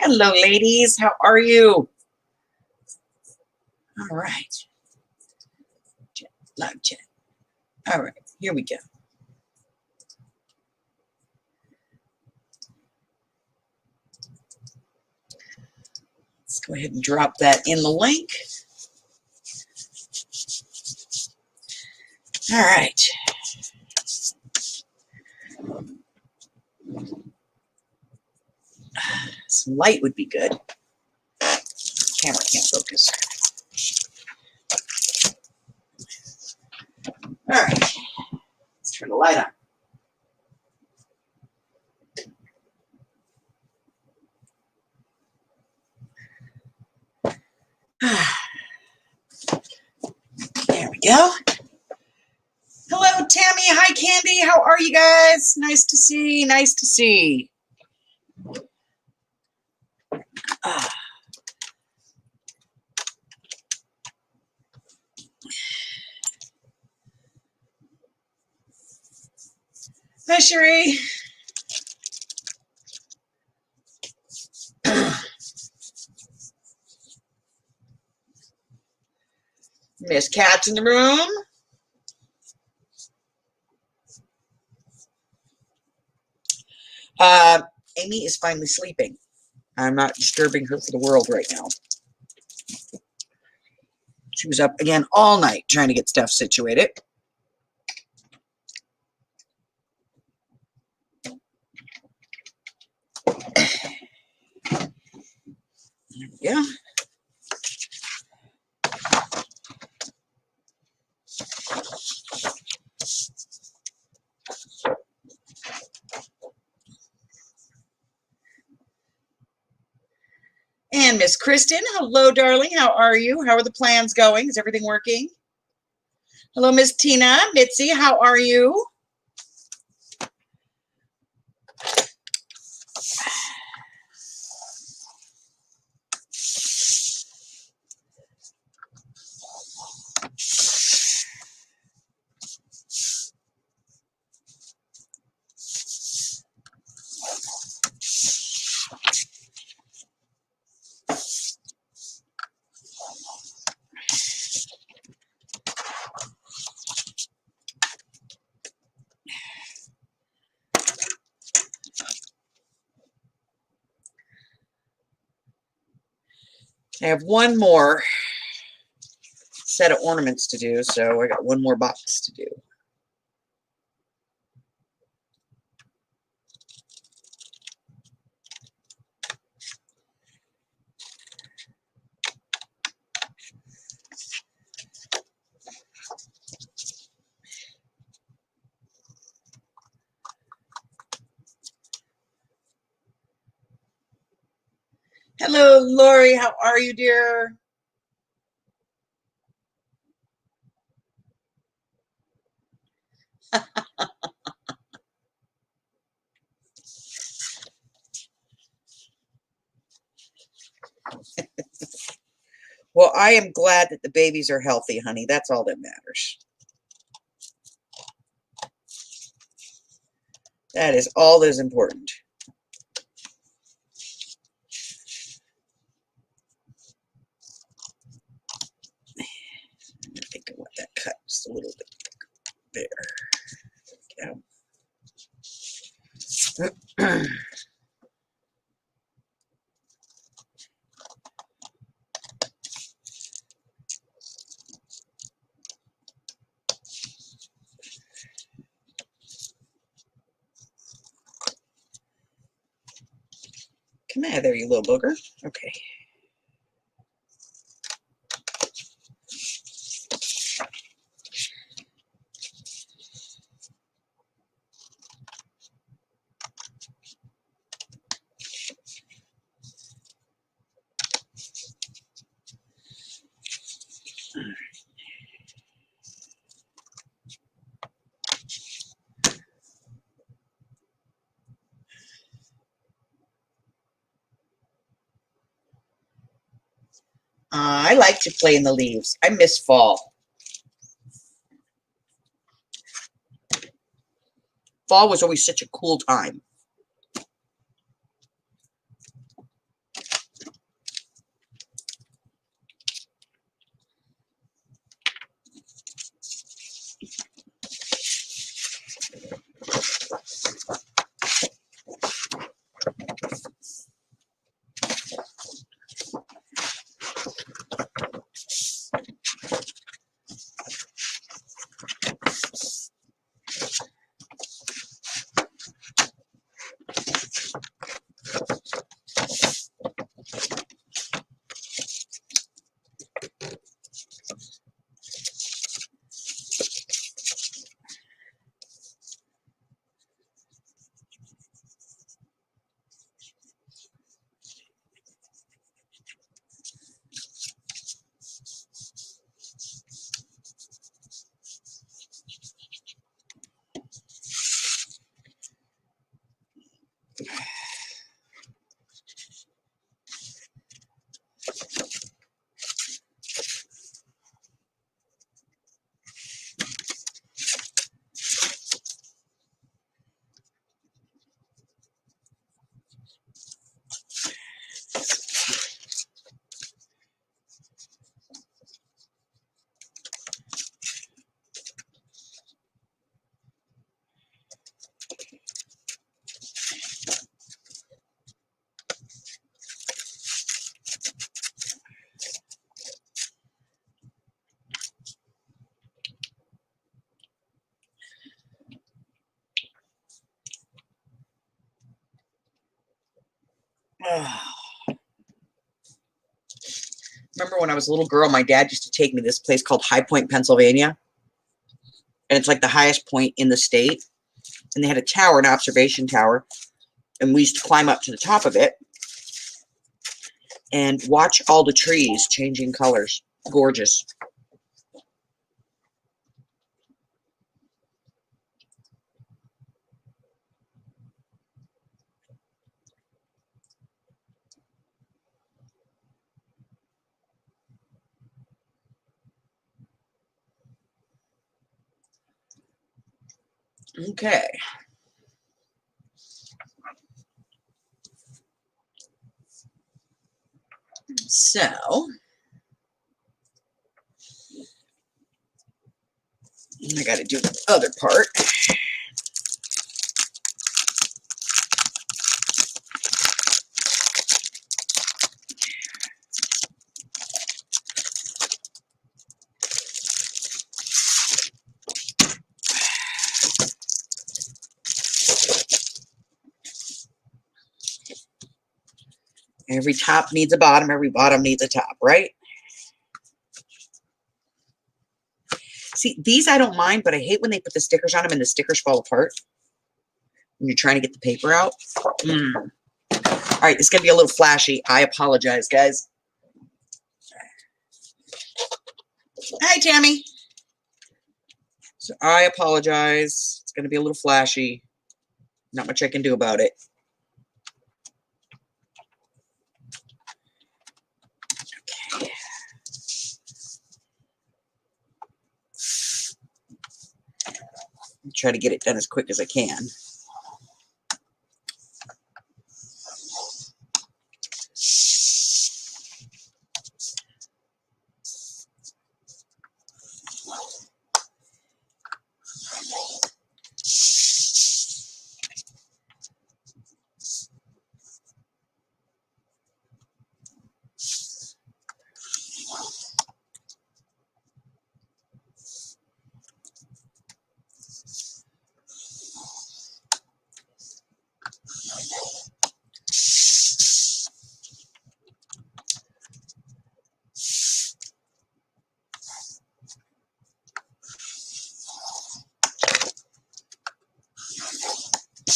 Hello, ladies. How are you? All right. Live chat. All right. Here we go. Let's go ahead and drop that in the link. All right. Some light would be good. Camera can't focus. All right. Let's turn the light on. There we go. Hello, Tammy. Hi, Candy. How are you guys? Nice to see. Nice to see. Hi, Cherie. Miss Cat's in the room. Amy is finally sleeping. I'm not disturbing her for the world right now. She was up again all night trying to get stuff situated. There we go. And Miss Kristen, hello, darling. How are you? How are the plans going? Is everything working? Hello, Miss Tina. Mitzi, how are you? I have one more set of ornaments to do, so I got one more box to do. Hello, Lori. How are you, dear? Well, I am glad that the babies are healthy, honey. That's all that matters. That is all that is important. I think I want that cut just a little bit there. Yeah. Come out of there, you little booger. Okay. I like to play in the leaves. I miss fall. Fall was always such a cool time. Remember when I was a little girl, my dad used to take me to this place called High Point, Pennsylvania. And it's like the highest point in the state. And they had a tower, an observation tower. And we used to climb up to the top of it and watch all the trees changing colors. Gorgeous. Okay. So, I got to do the other part. Every top needs a bottom, every bottom needs a top, right? See, these I don't mind, but I hate when they put the stickers on them and the stickers fall apart when you're trying to get the paper out. All right, it's going to be a little flashy. I apologize, guys. Hi, Tammy. So I apologize. It's going to be a little flashy. Not much I can do about it. Okay. I'll try to get it done as quick as I can.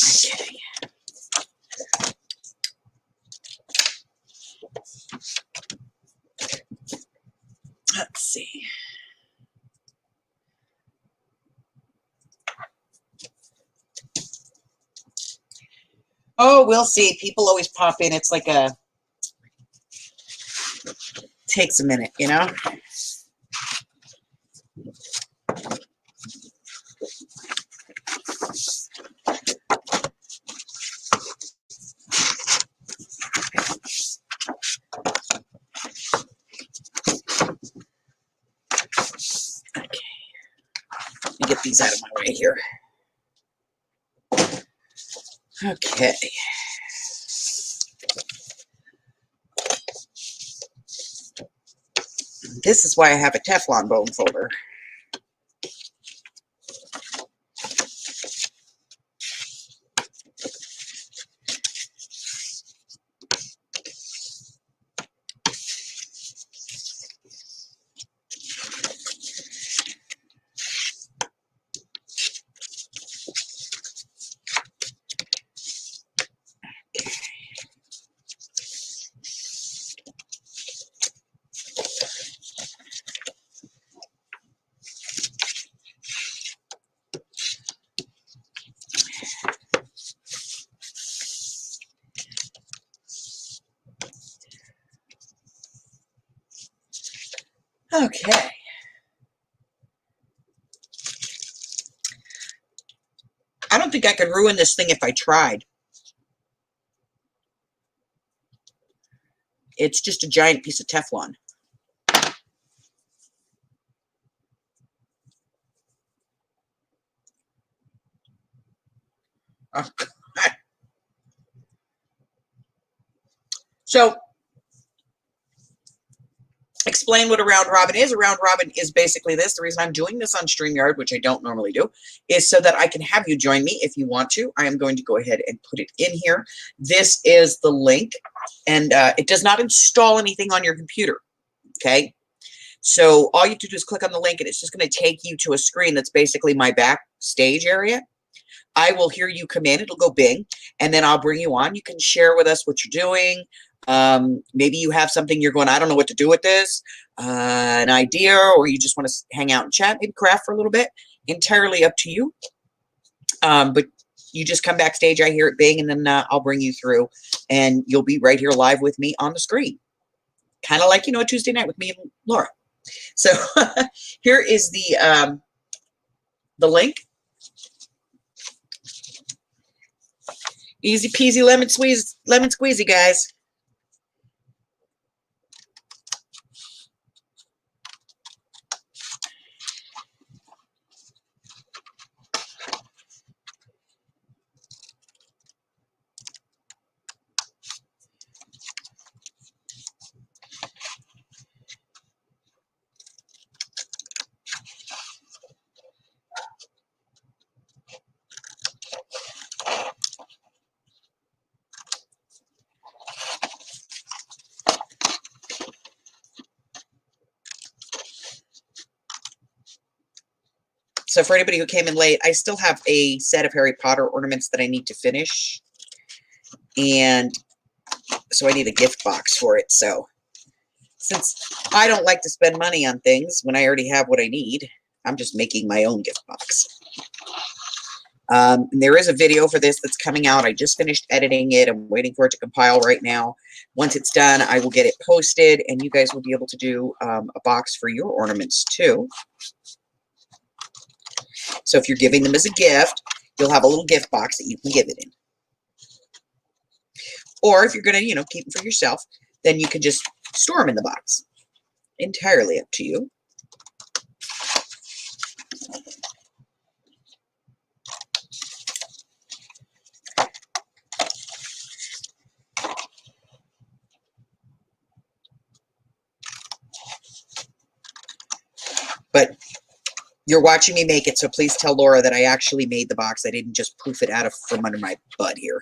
Okay. Let's see. Oh, we'll see. People always pop in. It's like takes a minute, you know? Okay. Let me get these out of my way here. Okay. This is why I have a Teflon bone folder. Okay. I don't think I could ruin this thing if I tried. It's just a giant piece of Teflon. Oh, God. So, explain what a round robin is. A round robin is basically this. The reason I'm doing this on StreamYard, which I don't normally do, is so that I can have you join me if you want to. I am going to go ahead and put it in here. This is the link, and it does not install anything on your computer, okay? So all you have to do is click on the link, and it's just going to take you to a screen that's basically my backstage area. I will hear you come in. It'll go bing, and then I'll bring you on. You can share with us what you're doing. Maybe you have something you're going, I don't know what to do with this, an idea, or you just want to hang out and chat, maybe craft for a little bit. Entirely up to you. But you just come backstage, I hear it bing, and then I'll bring you through, and you'll be right here live with me on the screen. Kind of like, you know, a Tuesday night with me and Laura. So here is the link. Easy peasy lemon squeezy, guys. So for anybody who came in late, I still have a set of Harry Potter ornaments that I need to finish. And so I need a gift box for it. So since I don't like to spend money on things when I already have what I need, I'm just making my own gift box. And there is a video for this that's coming out. I just finished editing it. I'm waiting for it to compile right now. Once it's done, I will get it posted, and you guys will be able to do a box for your ornaments too. So if you're giving them as a gift, you'll have a little gift box that you can give it in. Or if you're going to, you know, keep them for yourself, then you can just store them in the box. Entirely up to you. But you're watching me make it, so please tell Laura that I actually made the box. I didn't just poof it out from under my butt here.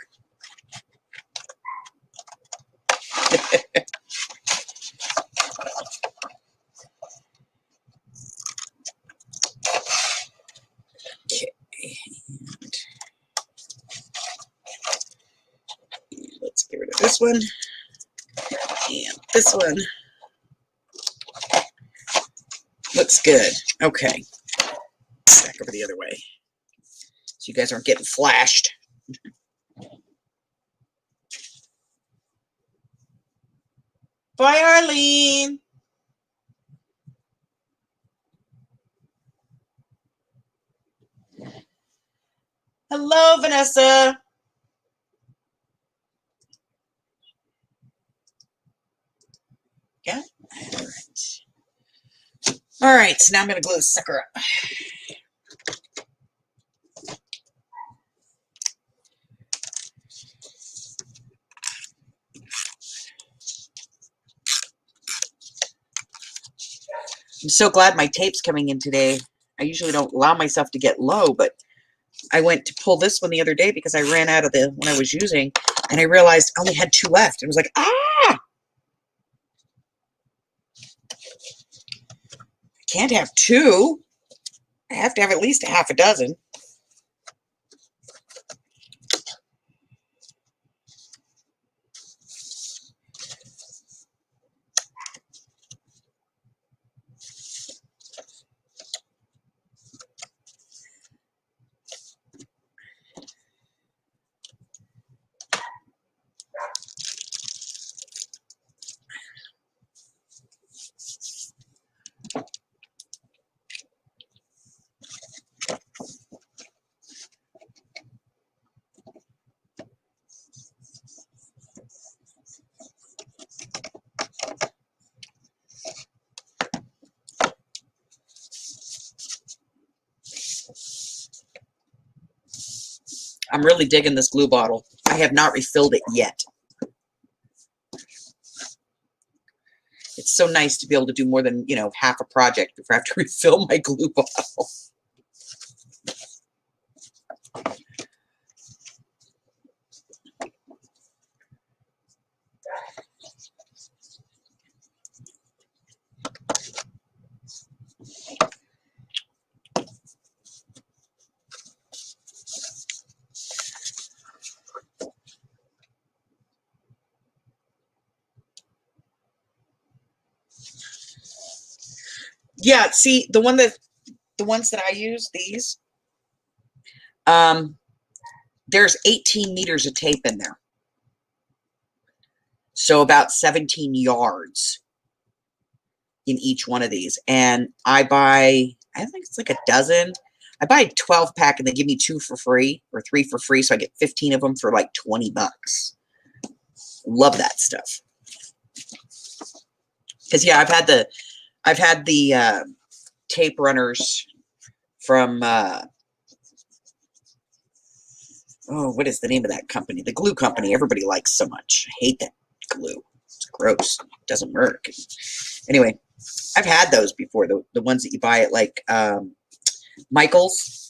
Okay. Let's get rid of this one. And this one. Looks good. Okay. Back over the other way. So you guys aren't getting flashed. Bye, Arlene. Hello, Vanessa. Yeah. All right. All right. So now I'm going to glue this sucker up. I'm so glad my tape's coming in today. I usually don't allow myself to get low, but I went to pull this one the other day because I ran out of the one I was using, and I realized I only had 2 left. And I was like, ah! I can't have 2. I have to have at least a half a dozen. I'm really digging this glue bottle. I have not refilled it yet. It's so nice to be able to do more than, half a project before I have to refill my glue bottle. Yeah, see, the ones that I use, these, there's 18 meters of tape in there. So about 17 yards in each one of these. And I think it's like a dozen. I buy a 12 pack and they give me 2 for free or 3 for free. So I get 15 of them for like $20. Love that stuff. Because yeah, I've had the tape runners from what is the name of that company? The glue company everybody likes so much. I hate that glue. It's gross. It doesn't work. Anyway, I've had those before. The ones that you buy at like Michael's.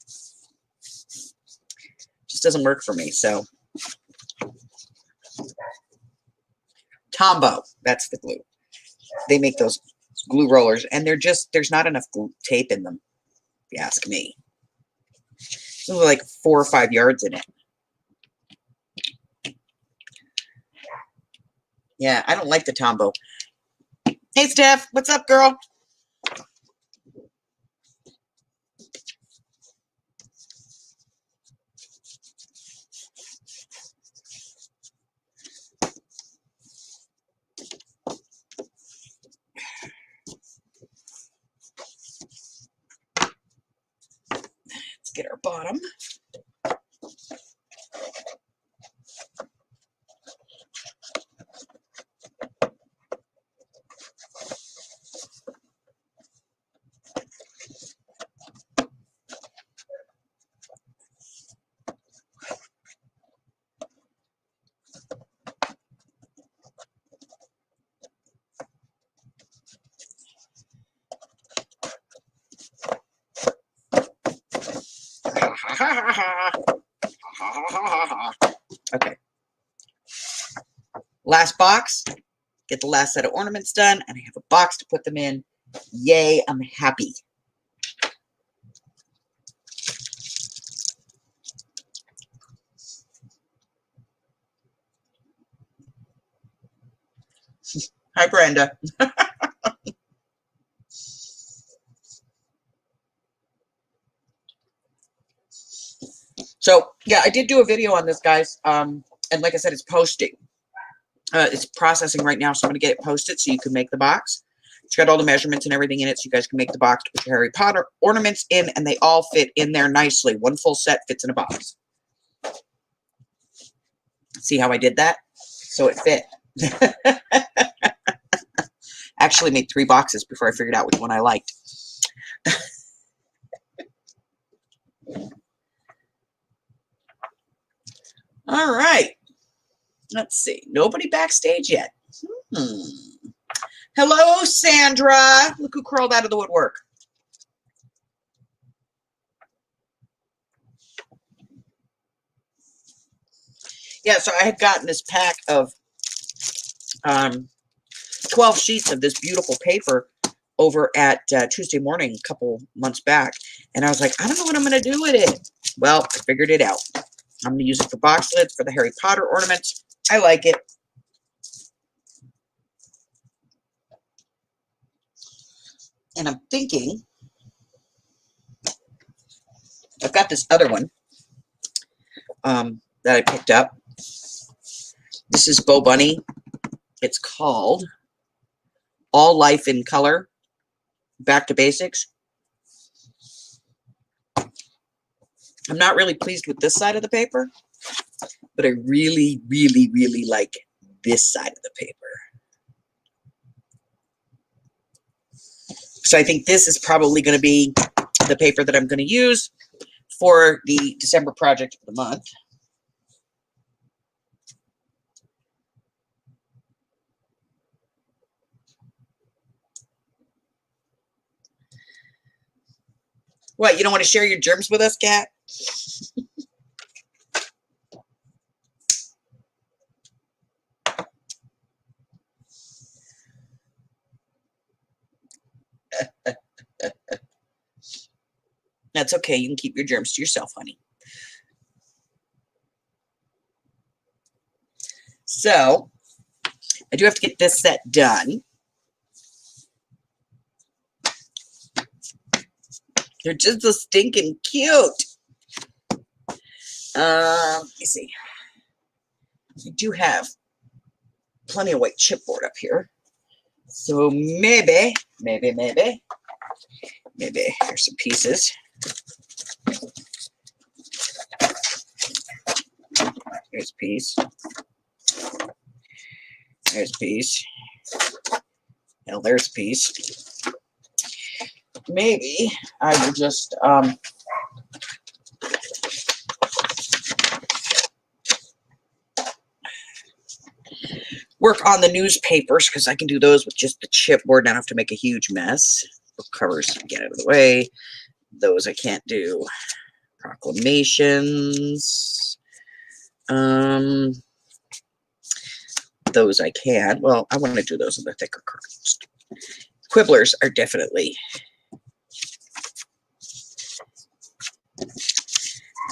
Just doesn't work for me. So Tombow, that's the glue. They make those glue rollers, and there's not enough glue tape in them, if you ask me. There's like 4 or 5 yards in it. Yeah, I don't like the Tombow. Hey, Steph, what's up, girl? Let's get our bottom. Okay. Last box. Get the last set of ornaments done, and I have a box to put them in. Yay, I'm happy. Hi, Brenda. So, yeah, I did do a video on this, guys. And like I said, it's posting. It's processing right now, so I'm going to get it posted so you can make the box. It's got all the measurements and everything in it, so you guys can make the box to put your Harry Potter ornaments in, and they all fit in there nicely. One full set fits in a box. See how I did that? So it fit. Actually made 3 boxes before I figured out which one I liked. All right. Let's see. Nobody backstage yet. Hello, Sandra. Look who crawled out of the woodwork. Yeah, so I had gotten this pack of 12 sheets of this beautiful paper over at Tuesday Morning a couple months back. And I was like, I don't know what I'm going to do with it. Well, I figured it out. I'm going to use it for box lids, for the Harry Potter ornaments. I like it. And I'm thinking, I've got this other one that I picked up. This is Bo Bunny. It's called All Life in Color, Back to Basics. I'm not really pleased with this side of the paper, but I really, really, really like this side of the paper. So I think this is probably going to be the paper that I'm going to use for the December project of the month. What, you don't want to share your germs with us, Kat? That's okay. You can keep your germs to yourself, honey. So, I do have to get this set done. They're just so stinking cute. Let me see. I do have plenty of white chipboard up here. So maybe here's some pieces. Here's a piece. There's a piece. Now there's a piece. Maybe I will just work on the newspapers because I can do those with just the chipboard. Not have to make a huge mess. Book covers, get out of the way. Those I can't do. Proclamations. Those I can. Well, I want to do those in the thicker cards. Quibblers are definitely.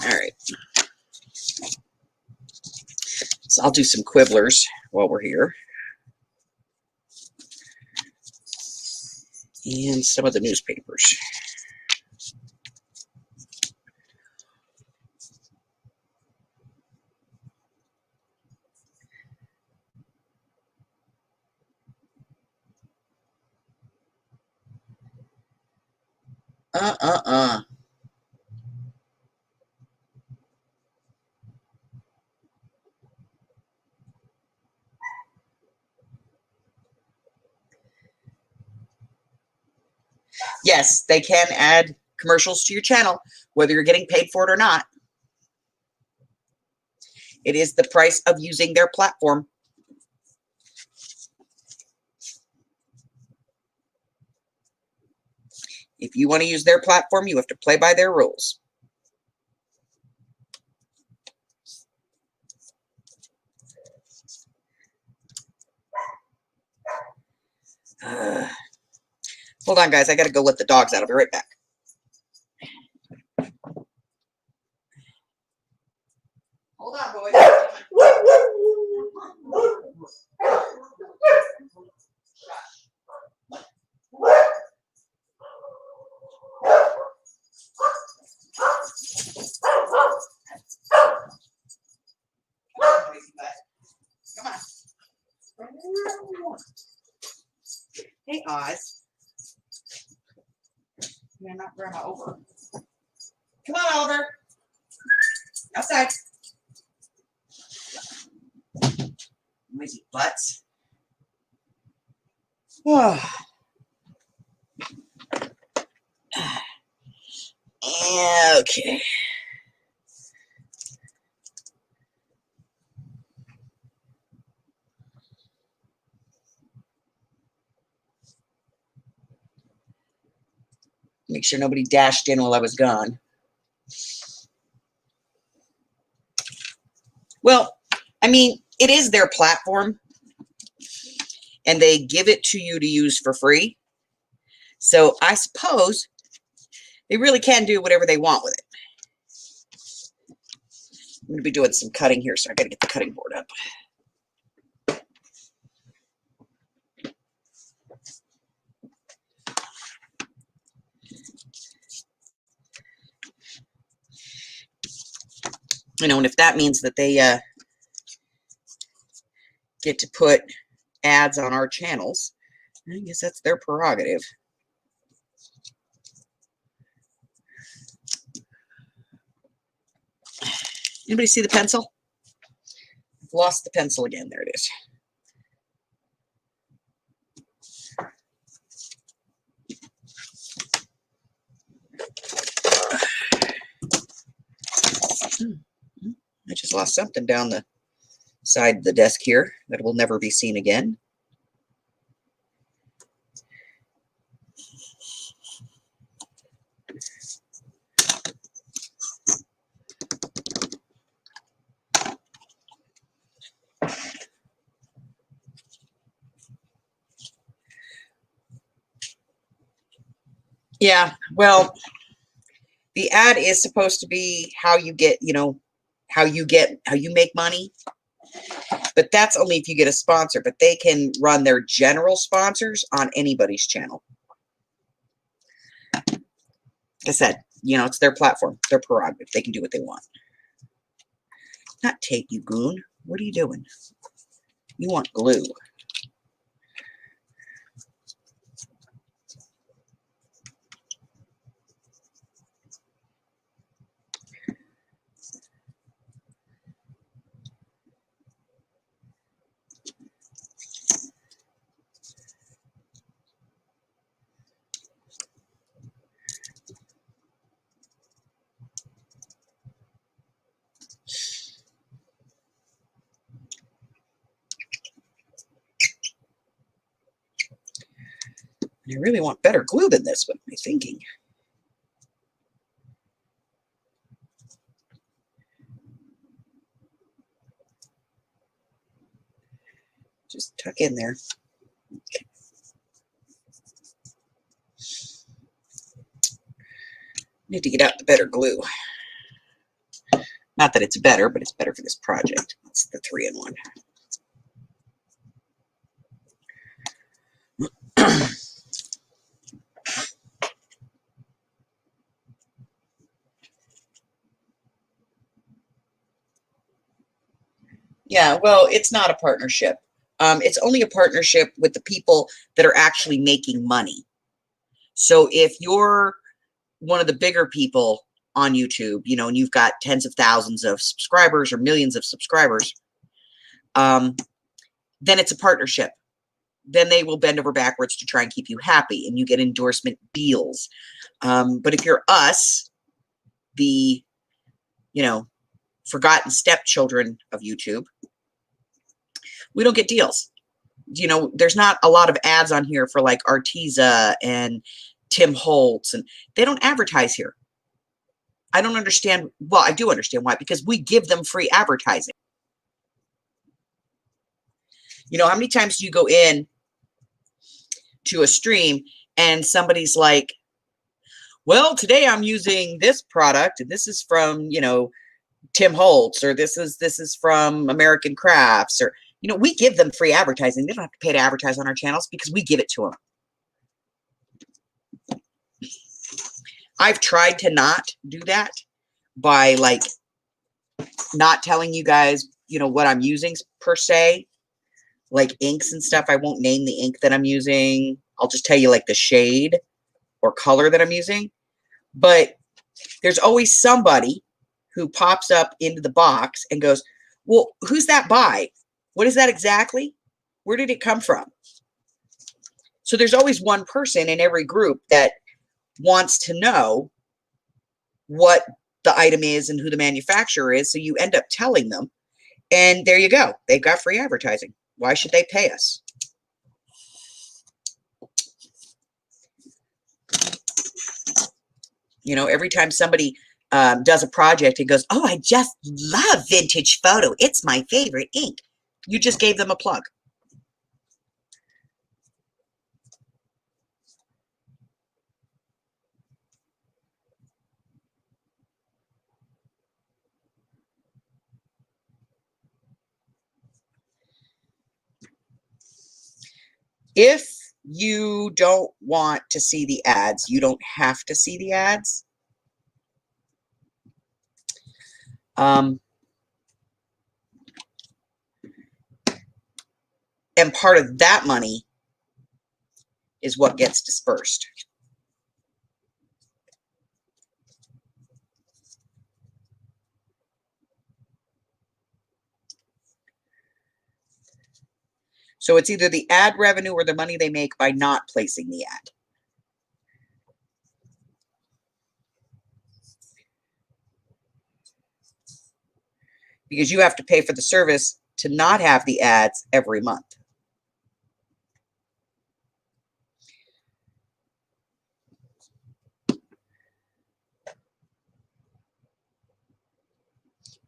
All right. So I'll do some quibblers while we're here. And some of the newspapers. Yes, they can add commercials to your channel, whether you're getting paid for it or not. It is the price of using their platform. If you want to use their platform, you have to play by their rules. Hold on, guys. I got to go let the dogs out. I'll be right back. Hold on, boys. Come on. Hey, Oz. You're not Grandma over. Come on, Oliver. Outside. Noisy butts. Okay. Make sure nobody dashed in while I was gone. Well, I mean, it is their platform, and they give it to you to use for free. So I suppose they really can do whatever they want with it. I'm going to be doing some cutting here, so I got to get the cutting board up. You know, and if that means that they get to put ads on our channels, I guess that's their prerogative. Anybody see the pencil? I've lost the pencil again. There it is. I just lost something down the side of the desk here that will never be seen again. Yeah, well, the ad is supposed to be how you get, how you make money, but that's only if you get a sponsor, but they can run their general sponsors on anybody's channel. Like I said, it's their platform, their prerogative. They can do what they want. Not tape, you goon. What are you doing? You want glue. I really want better glue than this. What am I thinking? Just tuck in there. Need to get out the better glue. Not that it's better, but it's better for this project. It's the 3-in-1. Yeah, well, it's not a partnership. It's only a partnership with the people that are actually making money. So if you're one of the bigger people on YouTube, and you've got tens of thousands of subscribers or millions of subscribers, then it's a partnership. Then they will bend over backwards to try and keep you happy, and you get endorsement deals. But if you're us, the, forgotten stepchildren of YouTube, we don't get deals. There's not a lot of ads on here for like Arteza and Tim Holtz, and they don't advertise here. I don't understand. Well, I do understand why, because we give them free advertising. How many times do you go in to a stream and somebody's like, well, today I'm using this product, and this is from, Tim Holtz, or this is from American Crafts, or, we give them free advertising. They don't have to pay to advertise on our channels because we give it to them. I've tried to not do that by like not telling you guys, what I'm using per se, like inks and stuff. I won't name the ink that I'm using. I'll just tell you like the shade or color that I'm using. But there's always somebody who pops up into the box and goes, well, who's that by? What is that exactly? Where did it come from? So there's always one person in every group that wants to know what the item is and who the manufacturer is. So you end up telling them, and there you go. They've got free advertising. Why should they pay us? Every time somebody does a project and goes, oh, I just love Vintage Photo. It's my favorite ink. You just gave them a plug. If you don't want to see the ads, you don't have to see the ads. And part of that money is what gets dispersed. So it's either the ad revenue or the money they make by not placing the ad. Because you have to pay for the service to not have the ads every month.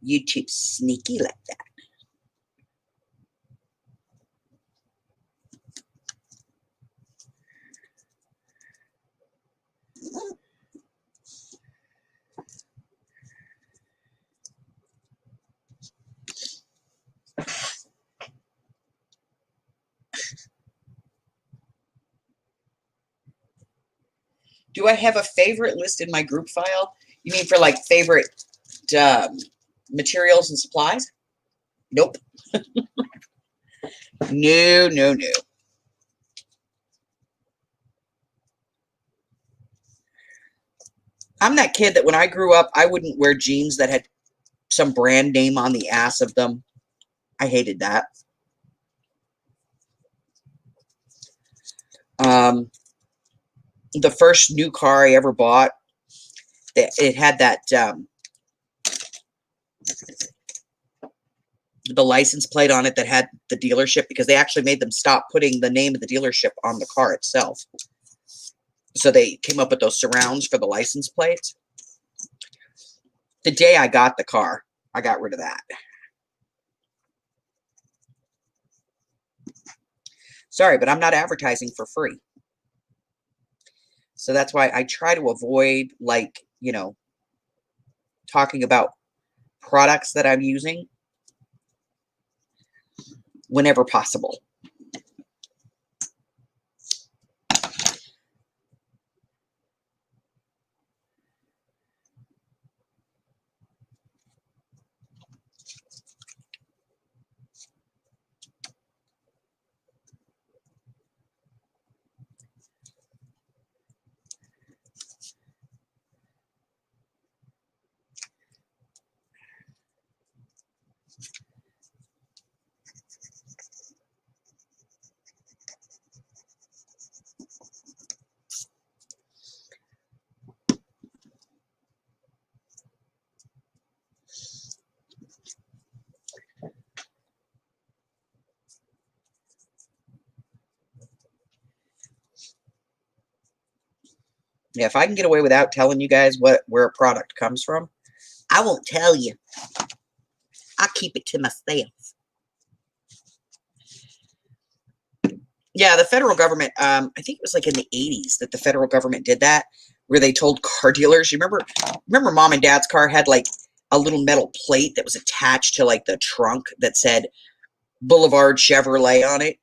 YouTube's sneaky like that. Do I have a favorite list in my group file? You mean for like favorite materials and supplies? Nope. No, no, no. I'm that kid that when I grew up, I wouldn't wear jeans that had some brand name on the ass of them. I hated that. The first new car I ever bought, it had that the license plate on it that had the dealership, because they actually made them stop putting the name of the dealership on the car itself. So they came up with those surrounds for the license plates. The day I got the car, I got rid of that. Sorry, but I'm not advertising for free. So that's why I try to avoid, like, you know, talking about products that I'm using whenever possible. Yeah, if I can get away without telling you guys where a product comes from, I won't tell you. I'll keep it to myself. Yeah, the federal government, I think it was like in the 80s that the federal government did that, where they told car dealers, you remember Mom and Dad's car had like a little metal plate that was attached to like the trunk that said Boulevard Chevrolet on it?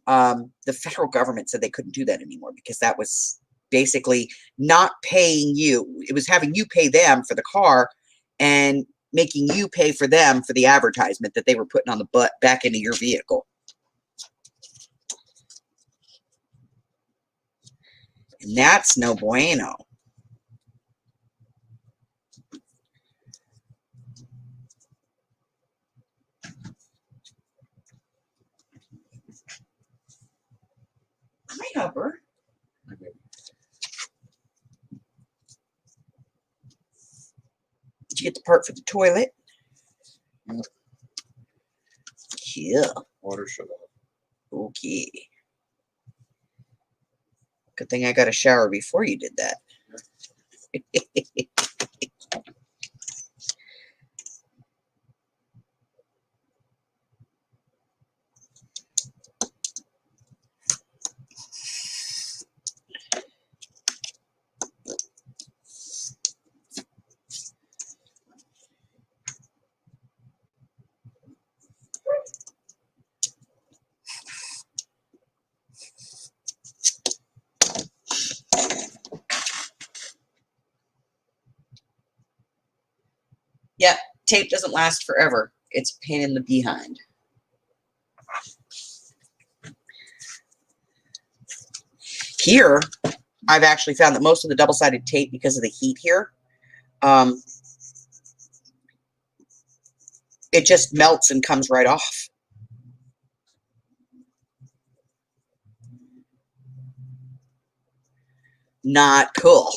The federal government said they couldn't do that anymore because that was basically not paying you. It was having you pay them for the car and making you pay for them for the advertisement that they were putting on the back end of your vehicle. And that's no bueno. Hi, Hopper. Did you get the part for the toilet? Yeah. Water shut off. Okay. Good thing I got a shower before you did that. Yeah, tape doesn't last forever. It's a pain in the behind. Here, I've actually found that most of the double-sided tape, because of the heat here, it just melts and comes right off. Not cool.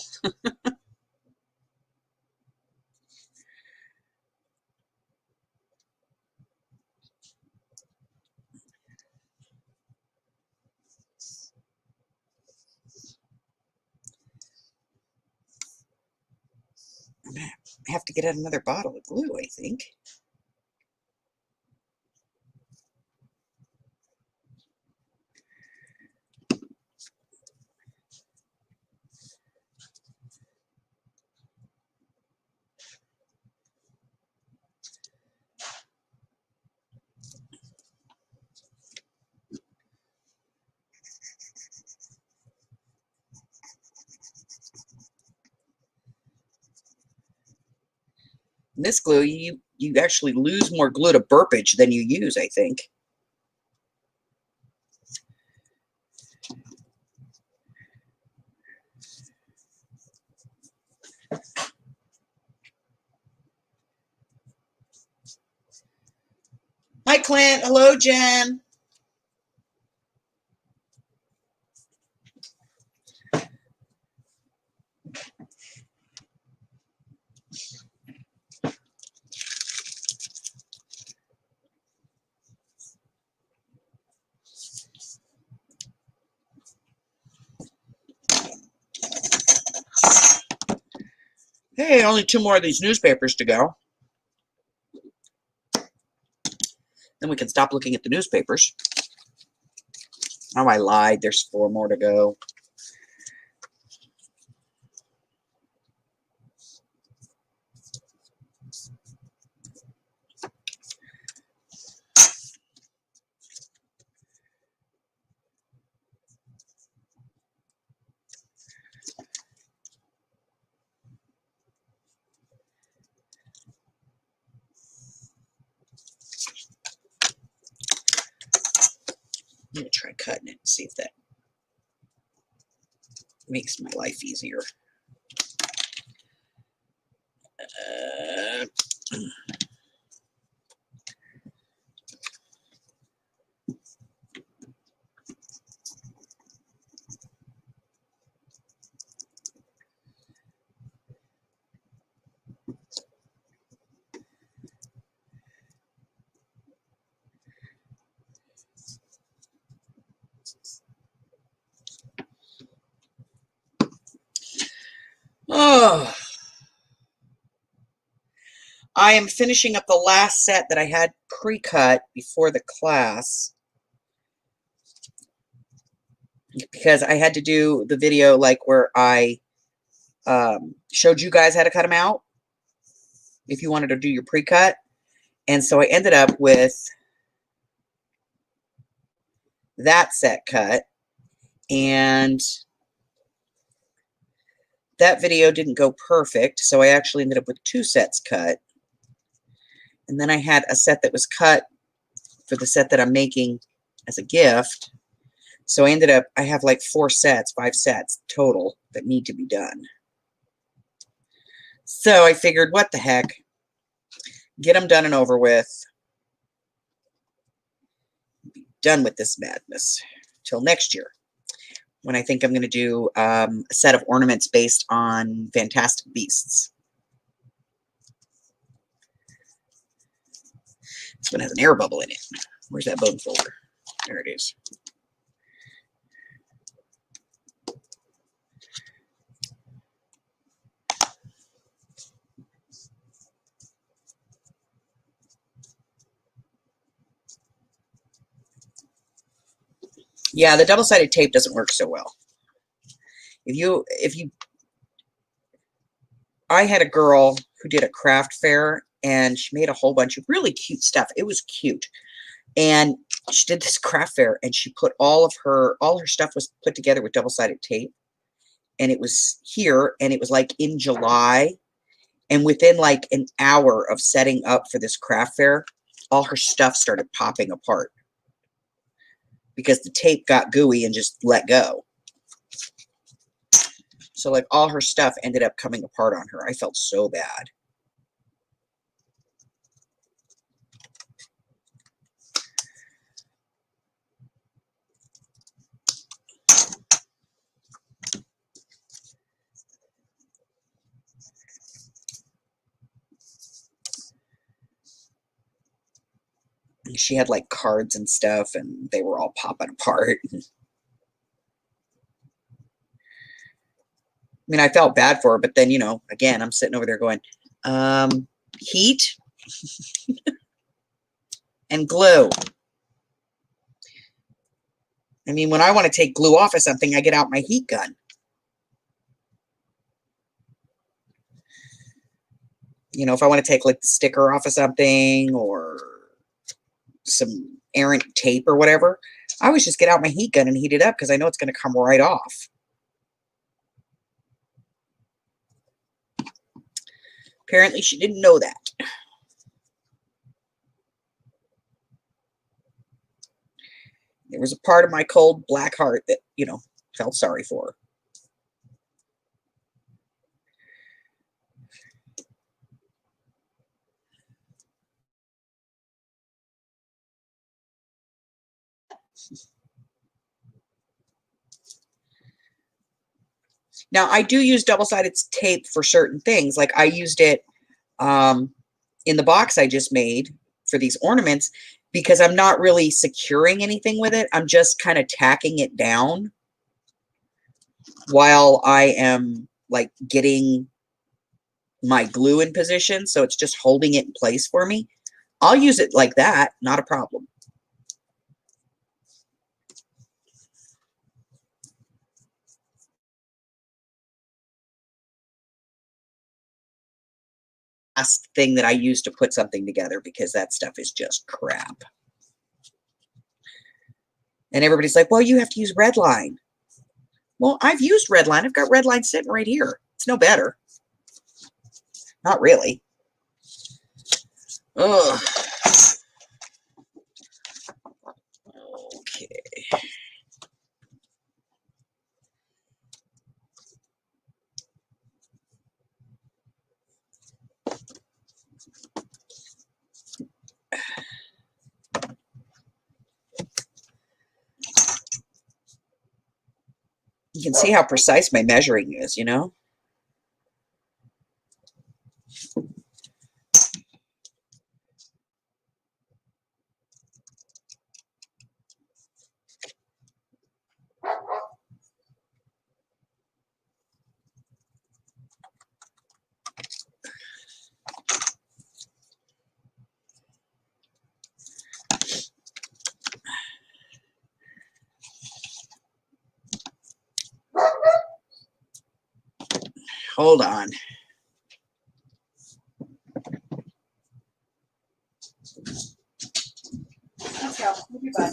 I have to get out another bottle of glue, I think. This glue, you actually lose more glue to burpage than you use, I think. Hi, Clint. Hello, Jen. Hey, only 2 more of these newspapers to go. Then we can stop looking at the newspapers. Oh, I lied. There's 4 more to go. I'm going to try cutting it and see if that makes my life easier. Oh, I am finishing up the last set that I had pre-cut before the class because I had to do the video like where I showed you guys how to cut them out if you wanted to do your pre-cut. And so I ended up with that set cut, and that video didn't go perfect, so I actually ended up with 2 sets cut. And then I had a set that was cut for the set that I'm making as a gift. So I ended up, I have like 5 sets total that need to be done. So I figured, what the heck, get them done and over with. Be done with this madness till next year, when I think I'm going to do a set of ornaments based on Fantastic Beasts. This one has an air bubble in it. Where's that bone folder? There it is. Yeah, the double-sided tape doesn't work so well. I had a girl who did a craft fair, and she made a whole bunch of really cute stuff. It was cute. And she did this craft fair, and she put all her stuff was put together with double-sided tape. And it was here, and it was like in July. And within like an hour of setting up for this craft fair, all her stuff started popping apart because the tape got gooey and just let go. So like all her stuff ended up coming apart on her. I felt so bad. She had like cards and stuff, and they were all popping apart. I mean, I felt bad for her, but then, you know, again, I'm sitting over there going, heat and glue. I mean, when I want to take glue off of something, I get out my heat gun. You know, if I want to take like the sticker off of something or some errant tape or whatever, I always just get out my heat gun and heat it up because I know it's going to come right off. Apparently she didn't know that. There was a part of my cold black heart that, you know, felt sorry for her. Now, I do use double-sided tape for certain things. Like I used it in the box I just made for these ornaments because I'm not really securing anything with it. I'm just kind of tacking it down while I am like getting my glue in position. So it's just holding it in place for me. I'll use it like that. Not a problem. Last thing that I use to put something together because that stuff is just crap. And everybody's like, well, you have to use red line. Well, I've used red line. I've got red line sitting right here. It's no better. Not really. Ugh. Okay. You can see how precise my measuring is, you know? Hold on. Let's go. Move your butt.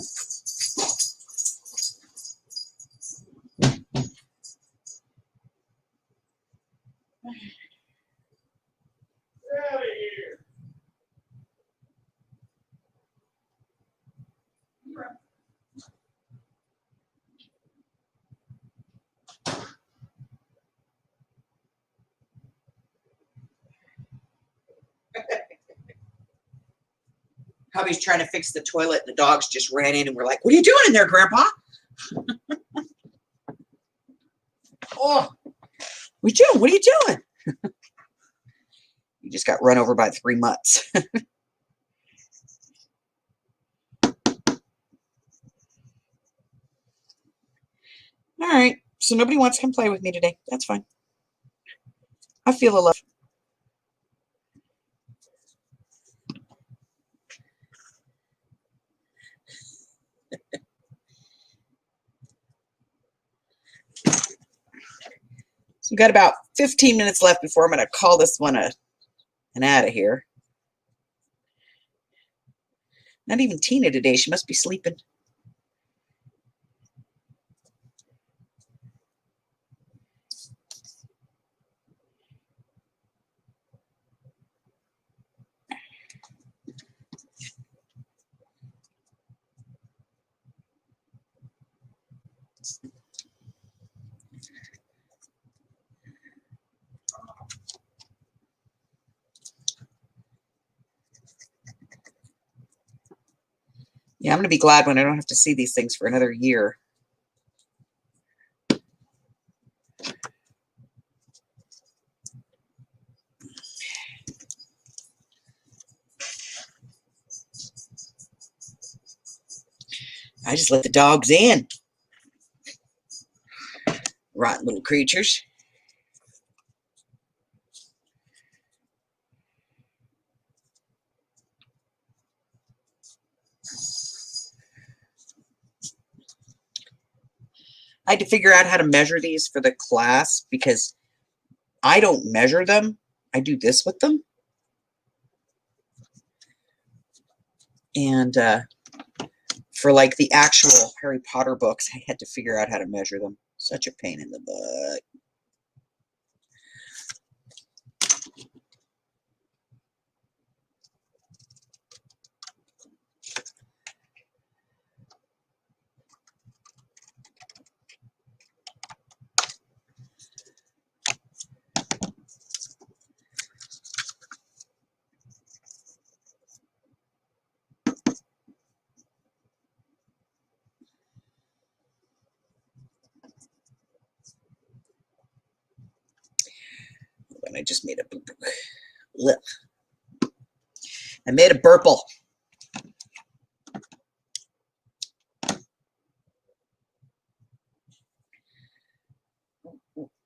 Get out of here. Hubby's trying to fix the toilet, and the dogs just ran in and were like, what are you doing in there, Grandpa? Oh, what are you doing? You just got run over by 3 mutts. All right, so nobody wants to come play with me today. That's fine. I feel the love. So we've got about 15 minutes left before I'm going to call this one an out of here. Not even Tina today. She must be sleeping. Yeah, I'm going to be glad when I don't have to see these things for another year. I just let the dogs in. Rotten little creatures. I had to figure out how to measure these for the class because I don't measure them. I do this with them. And for like the actual Harry Potter books, I had to figure out how to measure them. Such a pain in the butt. I just made a boo boo. I made a burple.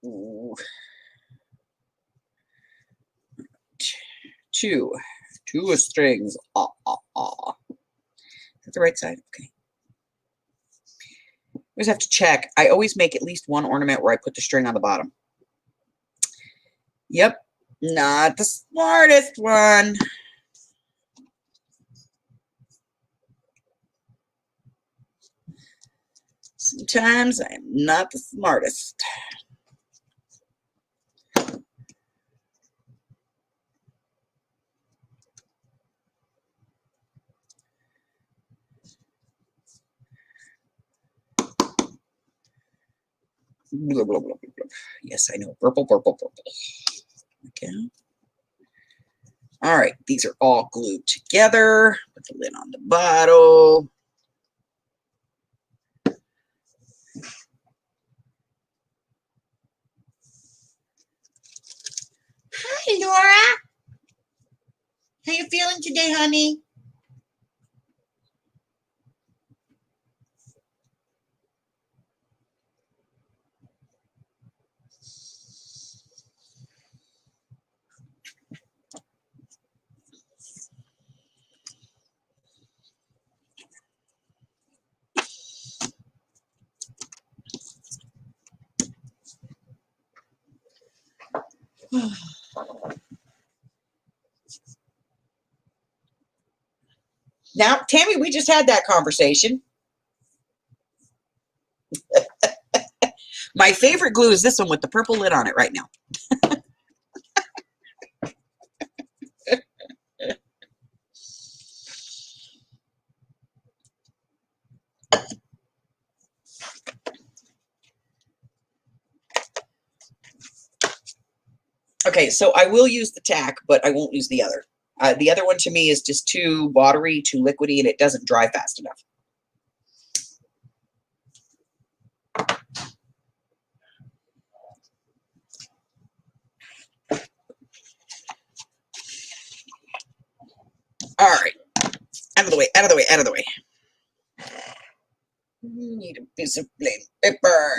Ooh. Two strings. Ah, ah, ah. Is that the right side? Okay. I always have to check. I always make at least one ornament where I put the string on the bottom. Yep, not the smartest one. Sometimes I'm not the smartest. Blah, blah, blah, blah. Yes, I know. Purple, purple, purple. Okay. All right, these are all glued together. Put the lid on the bottle. Hi, Laura. How you feeling today, honey? Now, Tammy, we just had that conversation. My favorite glue is this one with the purple lid on it right now. Okay, so I will use the tack, but I won't use the other. The other one to me is just too watery, too liquidy, and it doesn't dry fast enough. All right, out of the way, out of the way, out of the way. Need a piece of plain paper.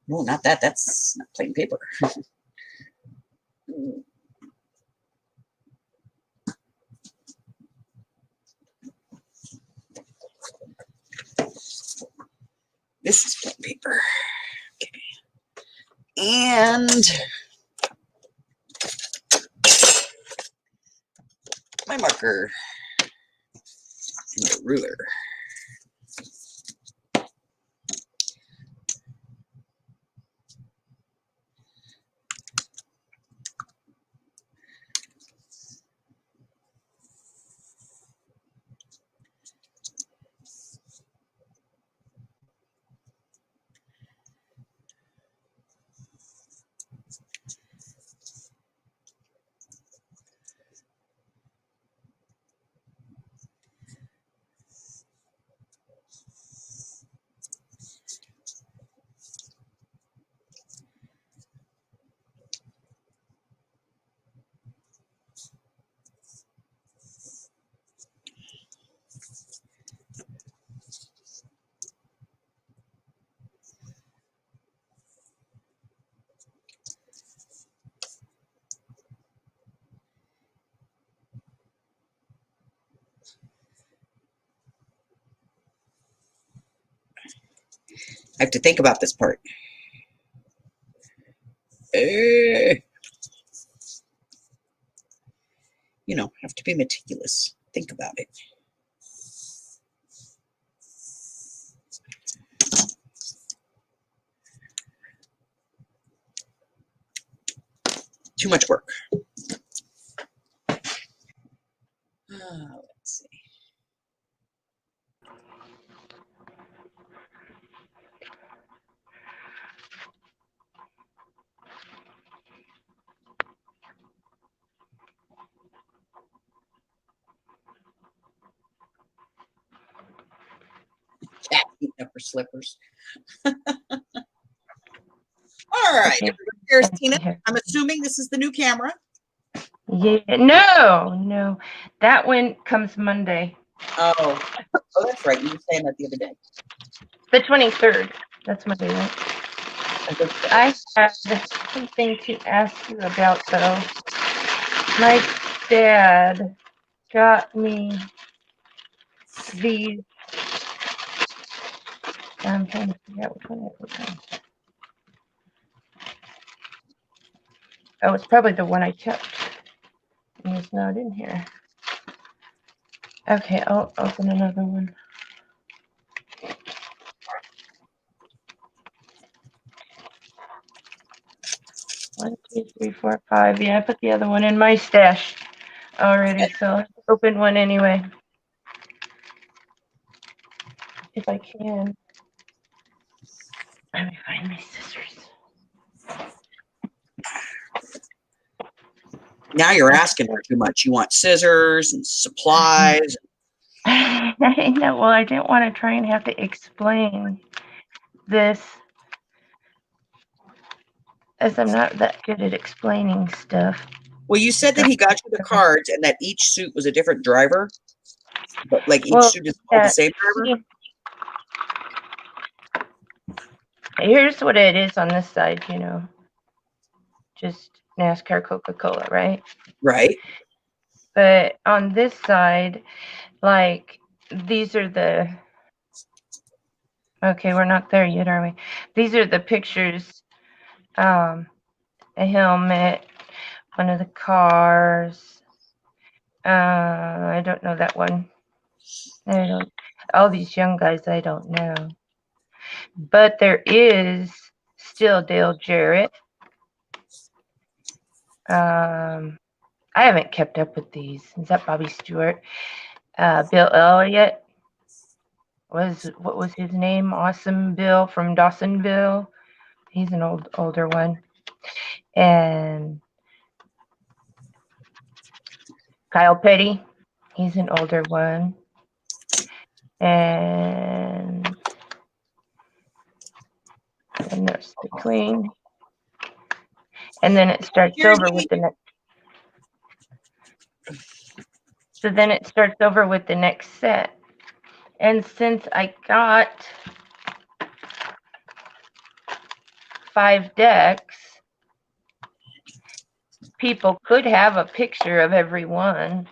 No, not that. That's not plain paper. This is plain paper. Okay. And my marker and the ruler. I have to think about this part. You know, have to be meticulous. Think about it. Too much work. Let's see. Cat eating up her slippers. All right, everybody Here's And Tina. here. I'm assuming this is the new camera. Yeah, no, that one comes Monday, Oh, that's right. You were saying that the other day. the 23rd. That's Monday, right? I think so. I have something to ask you about, though. My dad got me these. I'm trying to figure out which one it was. Oh, it's probably the one I kept. And it's not in here. Okay, I'll open another one. One, two, three, four, five. Yeah, I put the other one in my stash already, so I'll open one anyway. If I can. Let me find my scissors. Now you're asking for too much. You want scissors and supplies. I know. Well, I didn't want to try and have to explain this, as I'm not that good at explaining stuff. Well, you said that he got you the cards and that each suit was a different driver, but like each suit is all the same driver. Here's what it is on this side, just NASCAR, Coca-Cola, right? Right. But on this side, like, these are the, okay, we're not there yet, are we? These are the pictures, a helmet, one of the cars. I don't know that one. All these young guys, I don't know. But there is still Dale Jarrett. I haven't kept up with these. Is that Bobby Stewart? Bill Elliott. What was his name? Awesome Bill from Dawsonville. He's an older one. And Kyle Petty. He's an older one. And there's the Queen. And then it starts over with the next. So then it starts over with the next set. And since I got 5 decks, people could have a picture of every one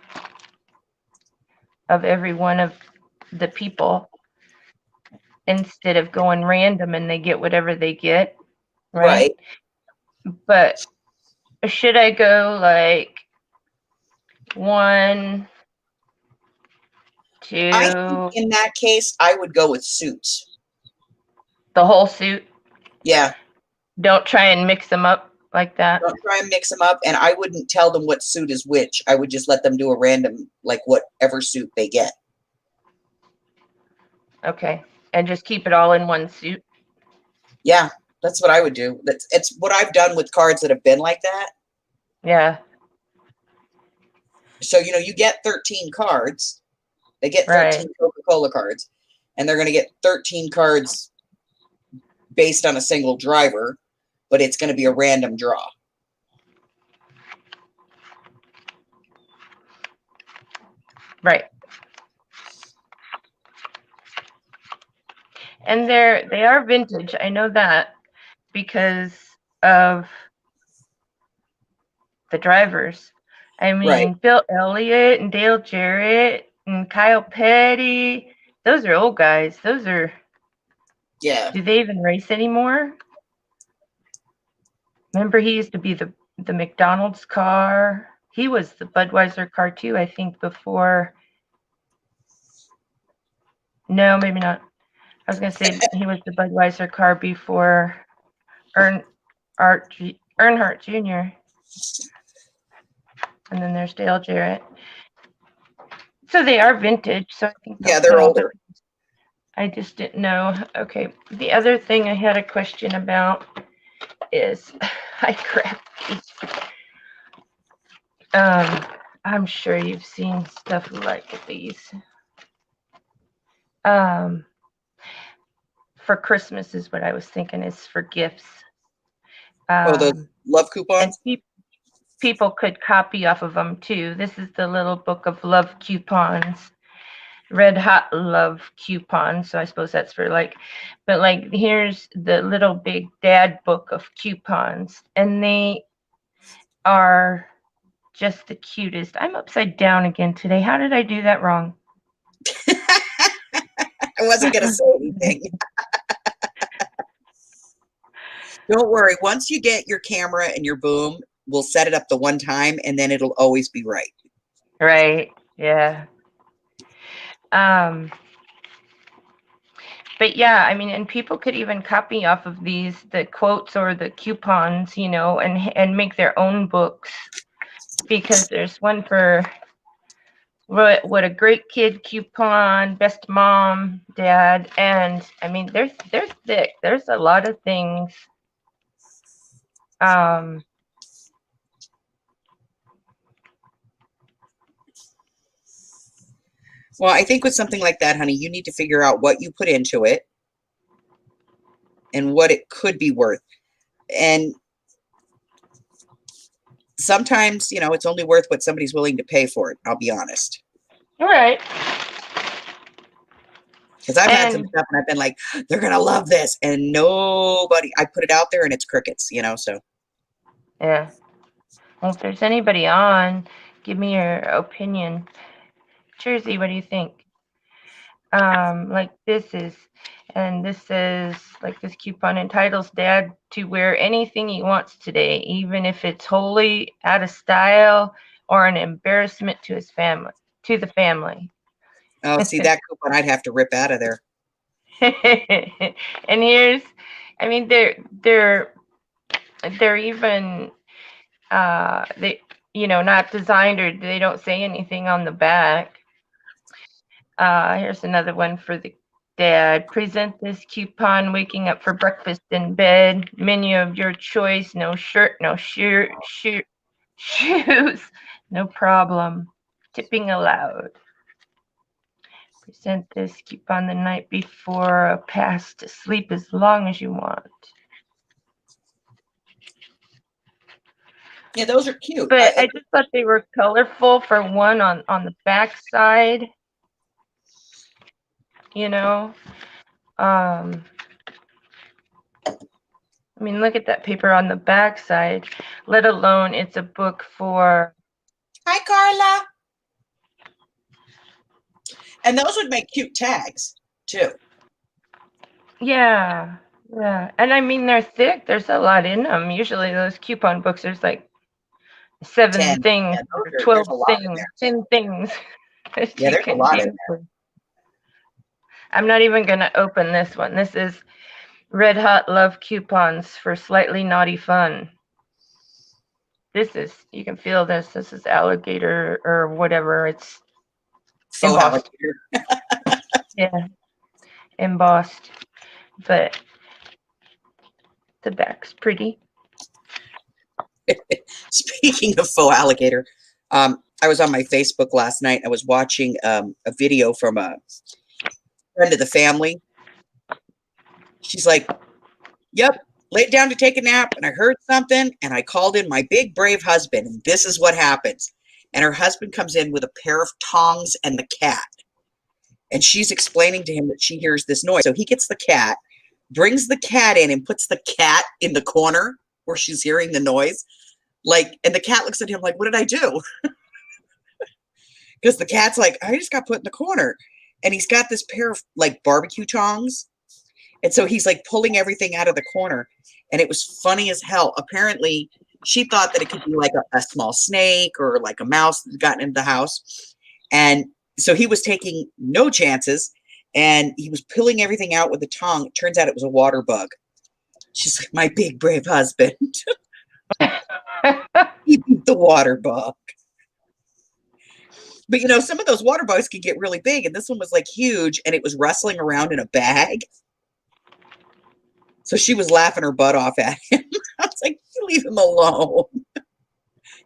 of the people instead of going random and they get whatever they get. Right. But should I go like 1, 2? I think in that case, I would go with suits. The whole suit? Yeah. Don't try and mix them up like that. Don't try and mix them up. And I wouldn't tell them what suit is which. I would just let them do a random, like whatever suit they get. Okay. And just keep it all in one suit? Yeah, that's what I would do. It's what I've done with cards that have been like that. Yeah. So, you get 13 cards. They get 13 Coca-Cola cards. And they're going to get 13 cards based on a single driver. But it's going to be a random draw. Right. And they are vintage. I know that because of the drivers. I mean, Bill Elliott and Dale Jarrett and Kyle Petty. Those are old guys. Those are. Yeah. Do they even race anymore? Remember, he used to be the McDonald's car. He was the Budweiser car too, I think, before. No, maybe not. I was going to say he was the Budweiser car before Earnhardt Jr. And then there's Dale Jarrett. So they are vintage. So I think they're older. I just didn't know. Okay. The other thing I had a question about is I grabbed these. I'm sure you've seen stuff like these. For Christmas is what I was thinking, is for gifts. Oh, the love And coupons. people could copy off of them too. This is the little book of love coupons, red hot love coupons. So I suppose that's for like, but like here's the little big dad book of coupons, and they are just the cutest. I'm upside down again today. How did I do that wrong? I wasn't going to say anything. Don't worry. Once you get your camera and your boom, we'll set it up the one time and then it'll always be right. Right. Yeah. But yeah, I mean, and people could even copy off of these, the quotes or the coupons, you know, and make their own books, because there's one for what a great kid coupon, best mom, dad, and I mean, they're thick. There's a lot of things. Well, I think with something like that, honey, you need to figure out what you put into it and what it could be worth. And sometimes, you know, it's only worth what somebody's willing to pay for it. I'll be honest. All right. Because I've had some stuff and I've been like, they're going to love this. And nobody, I put it out there and it's crickets, you know, so. Yeah. Well, if there's anybody on, give me your opinion. Jersey, what do you think? Like this is like this coupon entitles dad to wear anything he wants today, even if it's wholly out of style or an embarrassment to the family. Oh, see, that coupon I'd have to rip out of there. And here's, I mean, they're even they, you know, not designed, or they don't say anything on the back. Here's another one for the dad. Present this coupon waking up for breakfast in bed. Menu of your choice. No shirt, no shoes, no problem. Tipping allowed. Present this coupon the night before a pass to sleep as long as you want. Yeah, those are cute. But I just thought they were colorful for one on the back side. You know, I mean, look at that paper on the back side, let alone it's a book for. Hi, Carla. And those would make cute tags too. Yeah. Yeah. And I mean, they're thick. There's a lot in them. Usually those coupon books, there's like 7 10 things, yeah, 12 things, 10 things. Yeah, there's a lot in there. I'm not even going to open this one. This is Red Hot Love Coupons for Slightly Naughty Fun. This is, you can feel this. This is alligator or whatever. It's embossed. Yeah, embossed. But the back's pretty. Speaking of faux alligator, I was on my Facebook last night. I was watching a video from a friend of the family. She's like, yep, laid down to take a nap and I heard something and I called in my big brave husband and this is what happens. And her husband comes in with a pair of tongs and the cat. And she's explaining to him that she hears this noise. So he gets the cat, brings the cat in and puts the cat in the corner where she's hearing the noise. Like, and the cat looks at him like, what did I do? Because the cat's like, I just got put in the corner. And he's got this pair of like barbecue tongs. And so he's like pulling everything out of the corner. And it was funny as hell. Apparently, she thought that it could be like a small snake or like a mouse that gotten into the house. And so he was taking no chances. And he was pulling everything out with a tong. It turns out it was a water bug. She's like, my big brave husband. He beat the water bug. But, you know, some of those water bugs can get really big. And this one was like huge. And it was rustling around in a bag. So she was laughing her butt off at him. I was like, leave him alone.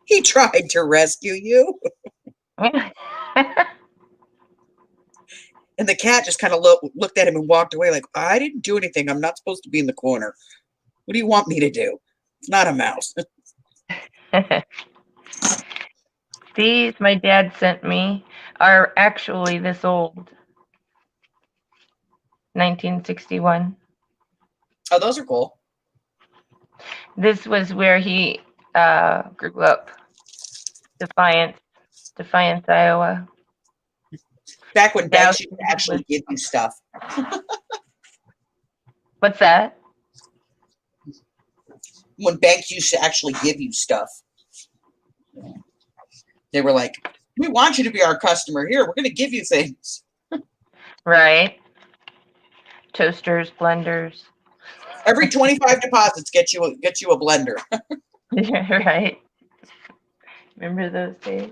He tried to rescue you. And the cat just kind of looked at him and walked away like, I didn't do anything. I'm not supposed to be in the corner. What do you want me to do? It's not a mouse. These my dad sent me are actually this old. 1961. Oh, those are cool. This was where he grew up. Defiance, Iowa. Back when banks South used to actually give you stuff. What's that? When banks used to actually give you stuff. They were like, we want you to be our customer. Here, we're going to give you things. Right. Toasters, blenders. Every 25 deposits gets you a blender. Right. Remember those days?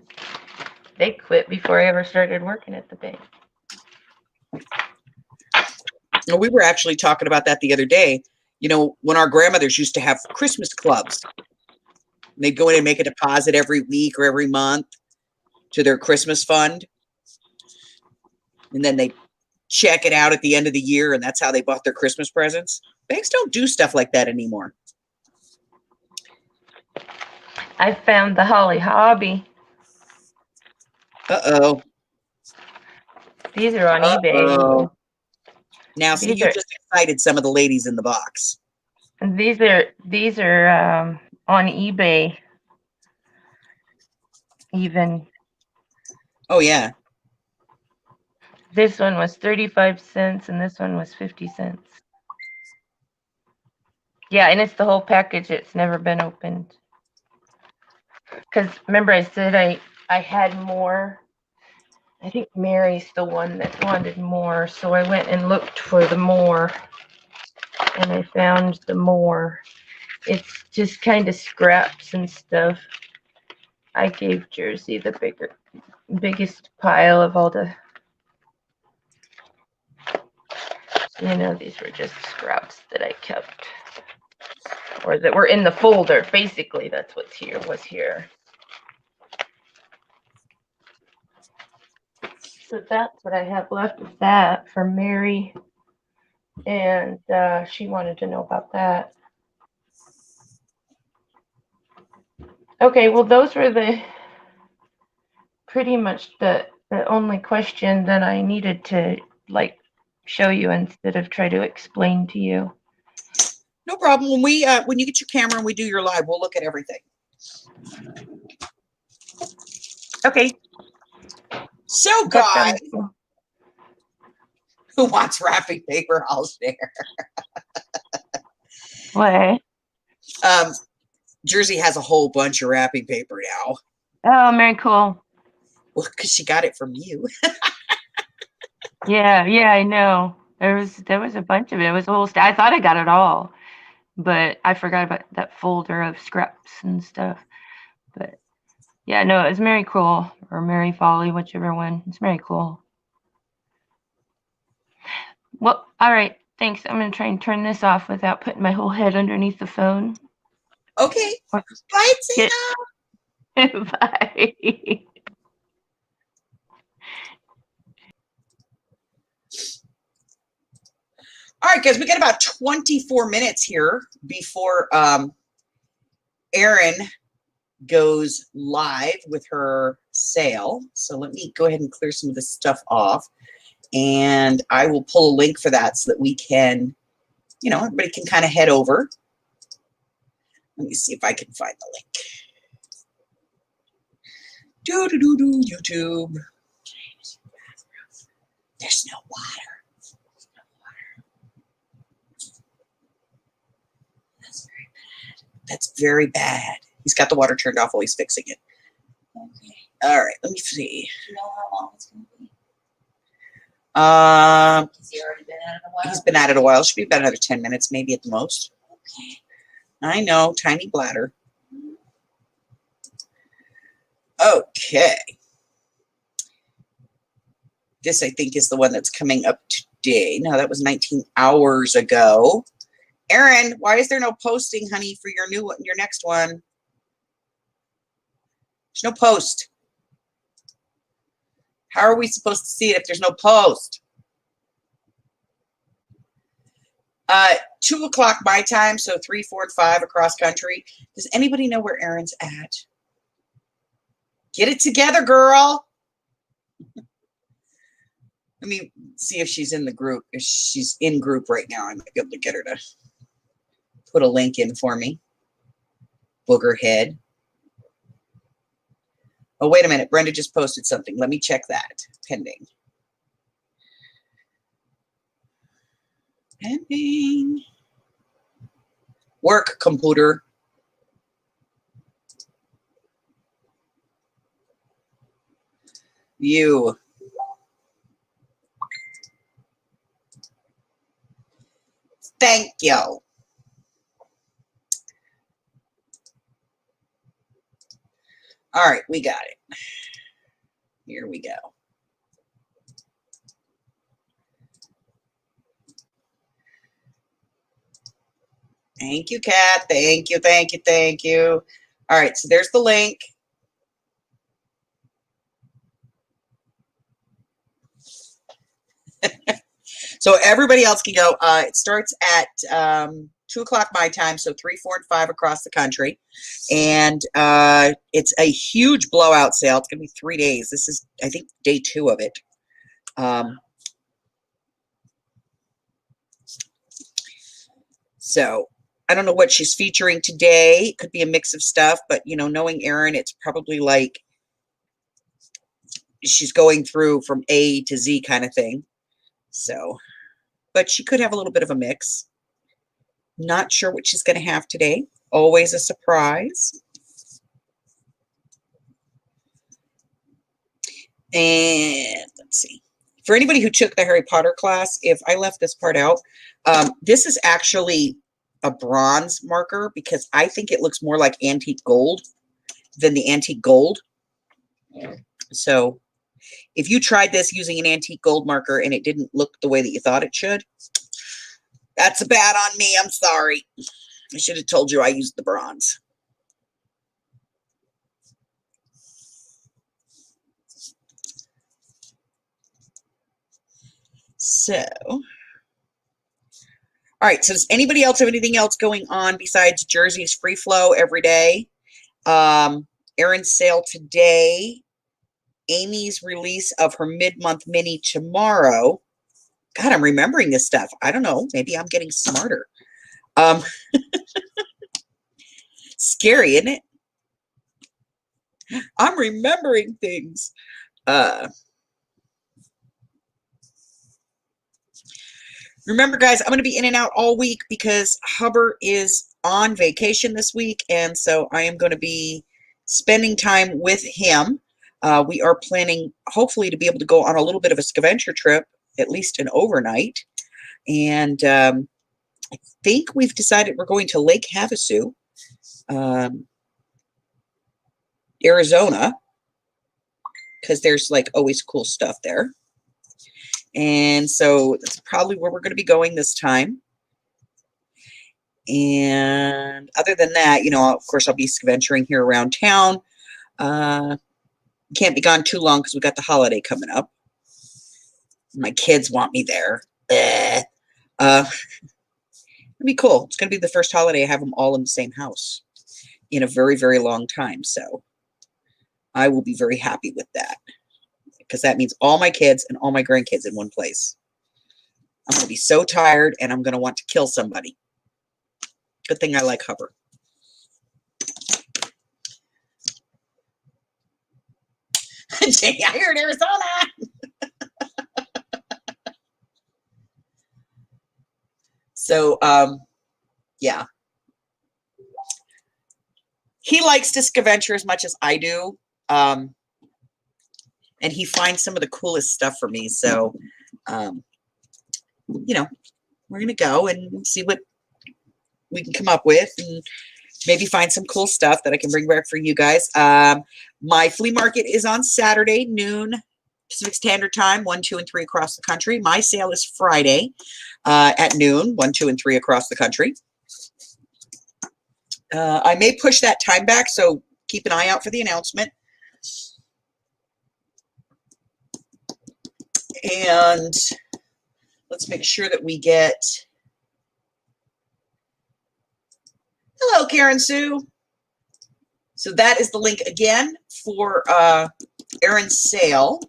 They quit before I ever started working at the bank. We were actually talking about that the other day. You know, when our grandmothers used to have Christmas clubs, they'd go in and make a deposit every week or every month to their Christmas fund. And then they check it out at the end of the year, and that's how they bought their Christmas presents. Banks don't do stuff like that anymore. I found the Holly Hobby. Uh-oh. These are on eBay. Now, see, you just excited some of the ladies in the box. These are on eBay. Even. Oh, yeah. This one was 35 cents and this one was 50 cents. Yeah, and it's the whole package. It's never been opened. Because remember I said I had more. I think Mary's the one that wanted more. So I went and looked for the more. And I found the more. It's just kind of scraps and stuff. I gave Jersey the biggest pile of all the, these were just scraps that I kept. Or that were in the folder. Basically, that's what's here, was here. So that's what I have left of that for Mary. And she wanted to know about that. Okay, well, those were pretty much the only question that I needed to show you instead of try to explain to you. No problem. When you get your camera and we do your live, we'll look at everything. Okay. So, guys, who wants wrapping paper? I'll share. What? Jersey has a whole bunch of wrapping paper now. Oh, very cool. Well, because she got it from you. Yeah, I know. There was a bunch of it. It was a whole I thought I got it all, but I forgot about that folder of scraps and stuff. But yeah, no, it's Mary Cool or Mary Folly, whichever one. It's very cool. Well, all right. Thanks. I'm going to try and turn this off without putting my whole head underneath the phone. Okay. Bye, Tina. Bye. All right, guys, we got about 24 minutes here before Erin goes live with her sale. So let me go ahead and clear some of this stuff off. And I will pull a link for that so that we can, everybody can kind of head over. Let me see if I can find the link. YouTube. There's no water. That's very bad. He's got the water turned off while he's fixing it. Okay. All right. Let me see. Do you know how long it's going to be? Has he already been at it a while? He's been at it a while. Should be about another 10 minutes, maybe at the most. Okay. I know. Tiny bladder. Okay. This, I think, is the one that's coming up today. No, that was 19 hours ago. Erin, why is there no posting, honey, for your new one, your next one? There's no post. How are we supposed to see it if there's no post? 2 o'clock my time, so 3, 4, and 5 across country. Does anybody know where Erin's at? Get it together, girl. Let me see if she's in the group. If she's in group right now, I might be able to get her to put a link in for me. Booger head. Oh, wait a minute. Brenda just posted something. Let me check that. Pending. Pending. Work computer. You. Thank you. All right, we got it. Here we go. Thank you, Kat. Thank you, thank you, thank you. All right, so there's the link. So everybody else can go. It starts at 2 o'clock my time, so 3, 4, and 5 across the country. And it's a huge blowout sale. It's going to be 3 days. This is, I think, day 2 of it. So I don't know what she's featuring today. It could be a mix of stuff, but, you know, knowing Erin, it's probably like she's going through from A to Z kind of thing. So, but she could have a little bit of a mix. Not sure what she's going to have today. Always a surprise. And let's see. For anybody who took the Harry Potter class, if I left this part out, this is actually a bronze marker because I think it looks more like antique gold than the antique gold. So if you tried this using an antique gold marker and it didn't look the way that you thought it should, that's bad on me. I'm sorry. I should have told you I used the bronze. So, all right. So does anybody else have anything else going on besides Jersey's free flow every day? Erin's sale today. Amy's release of her mid-month mini tomorrow. God, I'm remembering this stuff. I don't know. Maybe I'm getting smarter. Scary, isn't it? I'm remembering things. Remember, guys, I'm going to be in and out all week because Hubber is on vacation this week, and so I am going to be spending time with him. We are planning, hopefully, to be able to go on a little bit of a scavenger trip, at least an overnight. And I think we've decided we're going to Lake Havasu, Arizona, because there's like always cool stuff there. And so that's probably where we're going to be going this time. And other than that, you know, of course, I'll be scavengering here around town. Can't be gone too long because we got the holiday coming up. My kids want me there. It'll be cool. It's going to be the first holiday I have them all in the same house in a very, very long time. So I will be very happy with that because that means all my kids and all my grandkids in one place. I'm going to be so tired and I'm going to want to kill somebody. Good thing I like Hubber. Jay, I heard Arizona. So, yeah. He likes to scavenger as much as I do. And he finds some of the coolest stuff for me. So, you know, we're going to go and see what we can come up with and maybe find some cool stuff that I can bring back for you guys. My flea market is on Saturday, noon Pacific Standard Time, 1, 2, and 3 across the country. My sale is Friday at noon, 1, 2, and 3 across the country. I may push that time back, so keep an eye out for the announcement. And let's make sure that we get Hello, Karen Sue. So that is the link again for Erin's sale.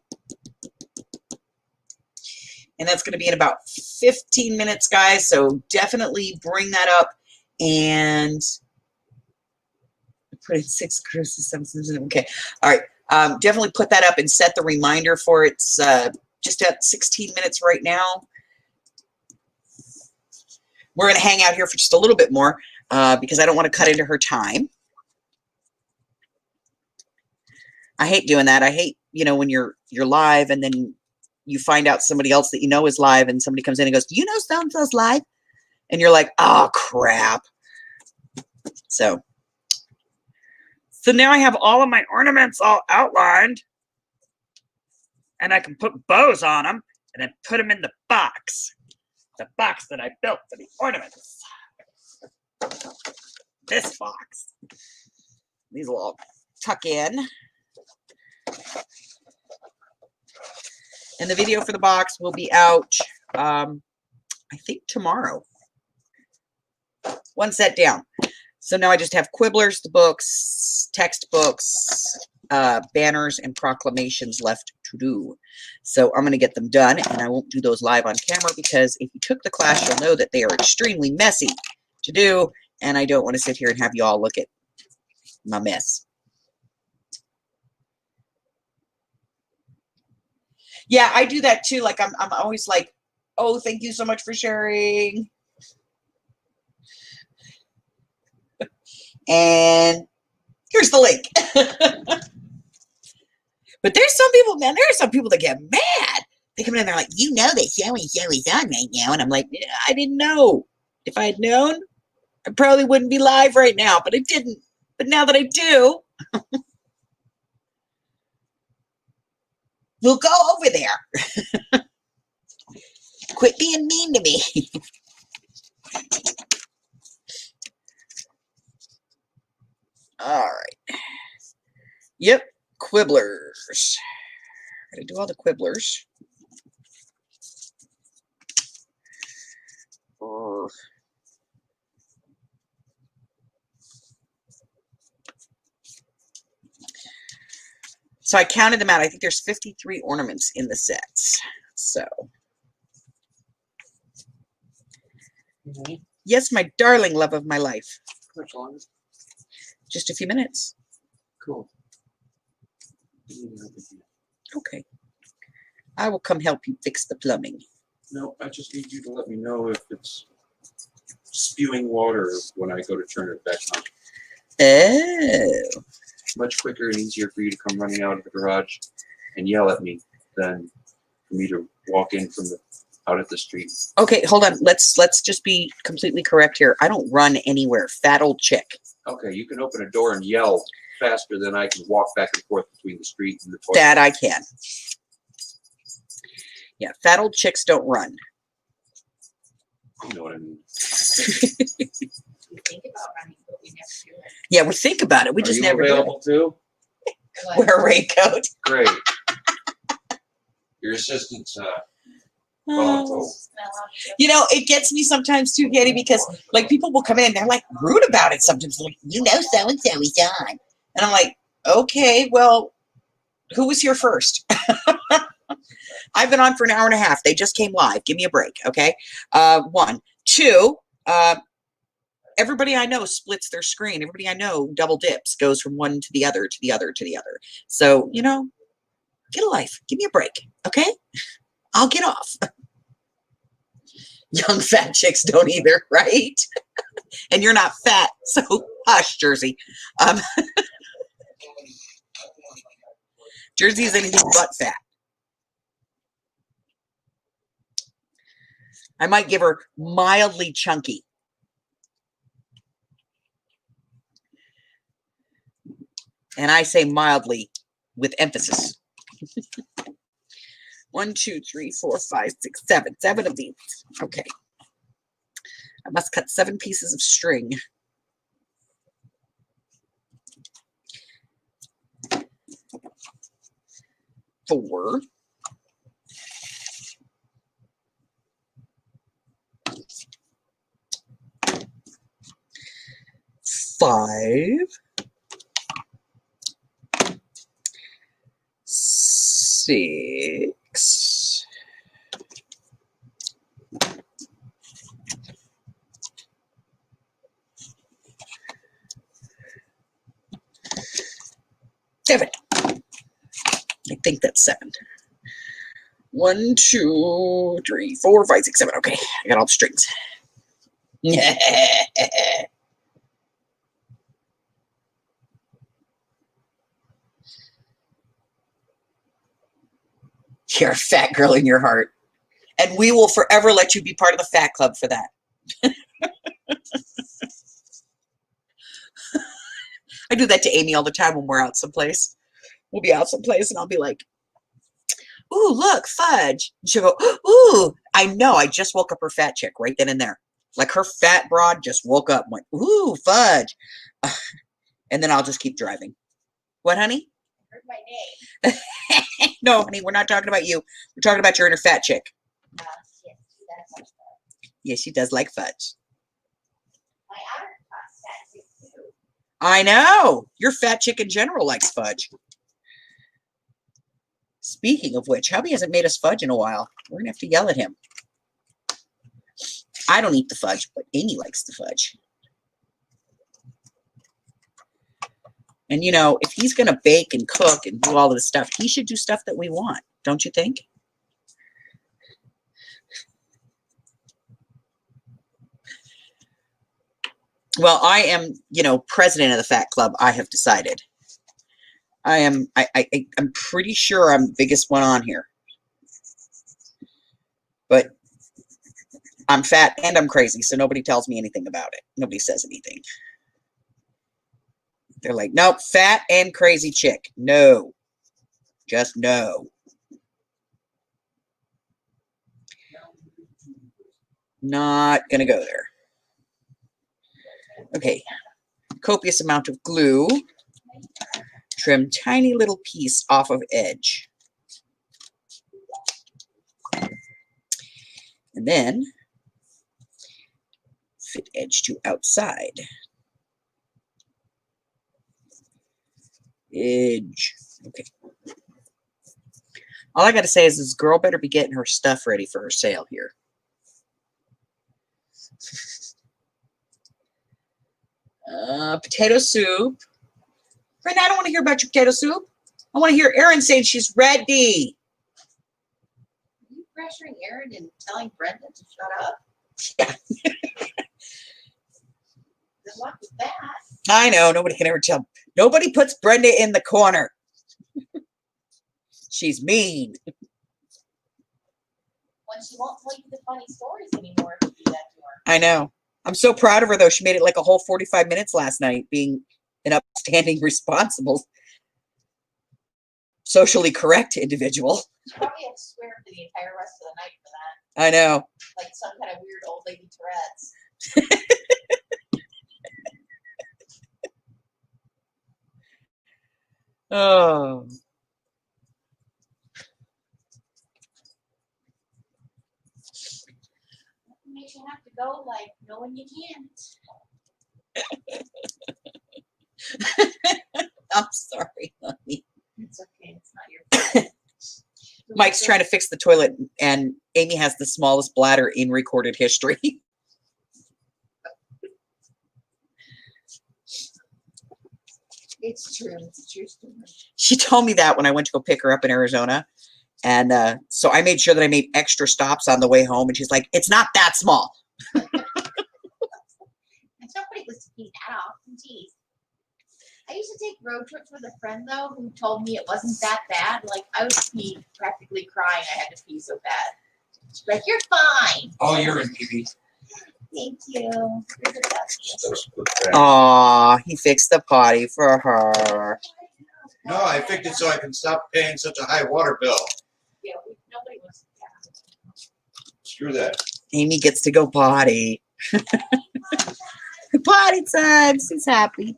And that's going to be in about 15 minutes, guys. So definitely bring that up and put in 6 cruises. Okay. All right. Definitely put that up and set the reminder for it. It's just at 16 minutes right now. We're going to hang out here for just a little bit more because I don't want to cut into her time. I hate doing that. I hate, you know, when you're live and then you find out somebody else that you know is live and somebody comes in and goes, do you know so-and-so's live? And you're like, oh, crap. So now I have all of my ornaments all outlined and I can put bows on them and then put them in the box that I built for the ornaments. This box. These will all tuck in. And the video for the box will be out, I think, tomorrow. One set down. So now I just have Quibblers, the books, textbooks, banners, and proclamations left to do. So I'm going to get them done, and I won't do those live on camera because if you took the class, you'll know that they are extremely messy to do, and I don't want to sit here and have you all look at my mess. Yeah, I do that too. Like I'm always like, oh, thank you so much for sharing. And here's the link. But there's some people, man, there are some people that get mad. They come in and they're like, you know that so and so is on right now. And I'm like, yeah, I didn't know. If I had known, I probably wouldn't be live right now, but I didn't. But now that I do, we'll go over there. Quit being mean to me. All right. Yep. Quibblers. Gotta do all the Quibblers. So I counted them out. I think there's 53 ornaments in the sets. So. Yes, my darling love of my life. How much longer? Just a few minutes. Cool. Okay. I will come help you fix the plumbing. No, I just need you to let me know if it's spewing water when I go to turn it back on. Oh. Much quicker and easier for you to come running out of the garage and yell at me than for me to walk in from the out at the street. Okay, hold on. Let's just be completely correct here. I don't run anywhere. Fat old chick. Okay, you can open a door and yell faster than I can walk back and forth between the street and the toilet. That I can. Yeah, fat old chicks don't run. You know what I mean. We think about running, but we never do it. Yeah, we think about it. We Are just you never do available too? But it. Wear a raincoat. Great. Your assistant's volunteer. smell out of You know, it gets me sometimes too, Katie, because like people will come in and they're like rude about it sometimes. Like, you know, so and so is on. And I'm like, okay, well, who was here first? I've been on for an hour and a half. They just came live. Give me a break, okay? 1. 2, everybody I know splits their screen. Everybody I know double dips, goes from one to the other, to the other, to the other. So, you know, get a life. Give me a break, okay? I'll get off. Young fat chicks don't either, right? And you're not fat, so hush, Jersey. Jersey is anything but fat. I might give her mildly chunky. And I say mildly with emphasis. 1, 2, 3, 4, 5, 6, 7. 7 of these. Okay. I must cut 7 pieces of string. 4. 5, 6, 7. I think that's 7. 1, 2, 3, 4, 5, 6, 7. Okay, I got all the strings. You're a fat girl in your heart. And we will forever let you be part of the fat club for that. I do that to Amy all the time when we're out someplace. We'll be out someplace and I'll be like, ooh, look, fudge. And she'll go, ooh, I know. I just woke up her fat chick right then and there. Like her fat broad just woke up and went, ooh, fudge. And then I'll just keep driving. What, honey? I heard my name. No, honey, we're not talking about you. We're talking about your inner fat chick. Yes, that's like that. Yeah, she does like fudge. My other class that too. I know. Your fat chick in general likes fudge. Speaking of which, hubby hasn't made us fudge in a while. We're going to have to yell at him. I don't eat the fudge, but Amy likes the fudge. And, you know, if he's going to bake and cook and do all of this stuff, he should do stuff that we want. Don't you think? Well, I am, you know, president of the Fat Club, I have decided. I'm pretty sure I'm the biggest one on here. But I'm fat and I'm crazy, so nobody tells me anything about it. Nobody says anything. They're like, nope, fat and crazy chick. No. Just no. Not going to go there. Okay. Copious amount of glue. Trim tiny little piece off of edge. And then fit edge to outside. Edge. Okay. All I got to say is this girl better be getting her stuff ready for her sale here. Potato soup. Brenda, I don't want to hear about your potato soup. I want to hear Erin saying she's ready. Are you pressuring Erin and telling Brenda to shut up? Yeah. Then what was that? I know. Nobody can ever tell. Nobody puts Brenda in the corner. She's mean. When she won't tell you the funny stories anymore if you do that to her. I know. I'm so proud of her, though. She made it like a whole 45 minutes last night, being an upstanding, responsible, socially correct individual. She probably had to swear for the entire rest of the night for that. I know. Like some kind of weird old lady Tourette's. Oh. Nothing makes you have to go like knowing you can't. I'm sorry, honey. It's okay. It's not your fault. Mike's trying to fix the toilet, and Amy has the smallest bladder in recorded history. It's true. It's a true story. She told me that when I went to go pick her up in Arizona. And so I made sure that I made extra stops on the way home. And she's like, it's not that small. And somebody was to pee that often. Jeez. I used to take road trips with a friend though who told me it wasn't that bad. Like I would pee practically crying. I had to pee so bad. She's like, "You're fine." Oh, you're in TV. Thank you. You're the best. Aw, he fixed the potty for her. No, I fixed it so I can stop paying such a high water bill. Yeah, nobody wants to. Screw that. Amy gets to go potty. Potty time. She's happy.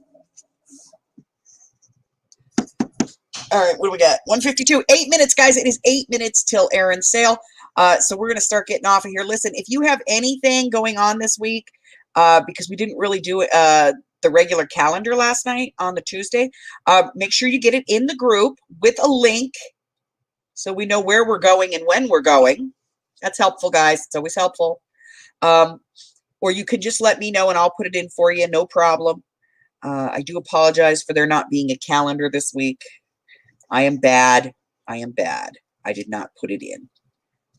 All right, what do we got? 1:52. 8 minutes, guys. It is 8 minutes till Erin's sale. So we're going to start getting off of here. Listen, if you have anything going on this week, because we didn't really do the the regular calendar last night on the Tuesday. Make sure you get it in the group with a link so we know where we're going and when we're going. That's helpful, guys. It's always helpful. Or you can just let me know and I'll put it in for you. No problem. I do apologize for there not being a calendar this week. I am bad. I am bad. I did not put it in.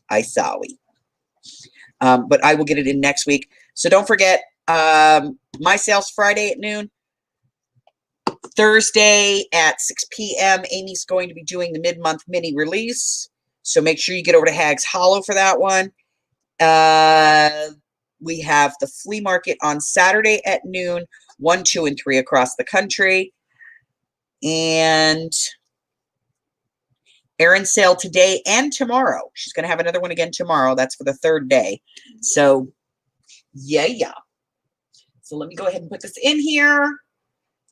I sorry. But I will get it in next week. So don't forget, My Sales Friday at noon. Thursday at 6 p.m. Amy's going to be doing the mid-month mini release. So make sure you get over to Hags Hollow for that one. We have the flea market on Saturday at noon, 1, 2, and 3 across the country. And Erin's sale today and tomorrow. She's going to have another one again tomorrow. That's for the 3rd day. So, yeah. So let me go ahead and put this in here.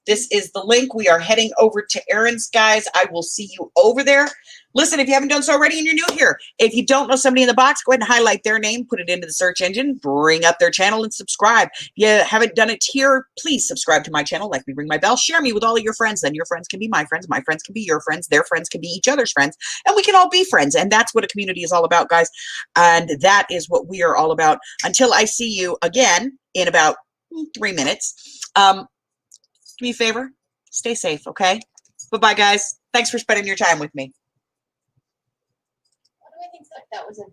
This is the link. We are heading over to Erin's, guys. I will see you over there. Listen, if you haven't done so already and you're new here, if you don't know somebody in the box, go ahead and highlight their name, put it into the search engine, bring up their channel, and subscribe. If you haven't done it here, please subscribe to my channel. Like me, ring my bell, share me with all of your friends. Then your friends can be my friends can be your friends, their friends can be each other's friends, and we can all be friends. And that's what a community is all about, guys. And that is what we are all about. Until I see you again in about 3 minutes, do me a favor, stay safe, okay? Bye-bye, guys. Thanks for spending your time with me. Why do I think that was a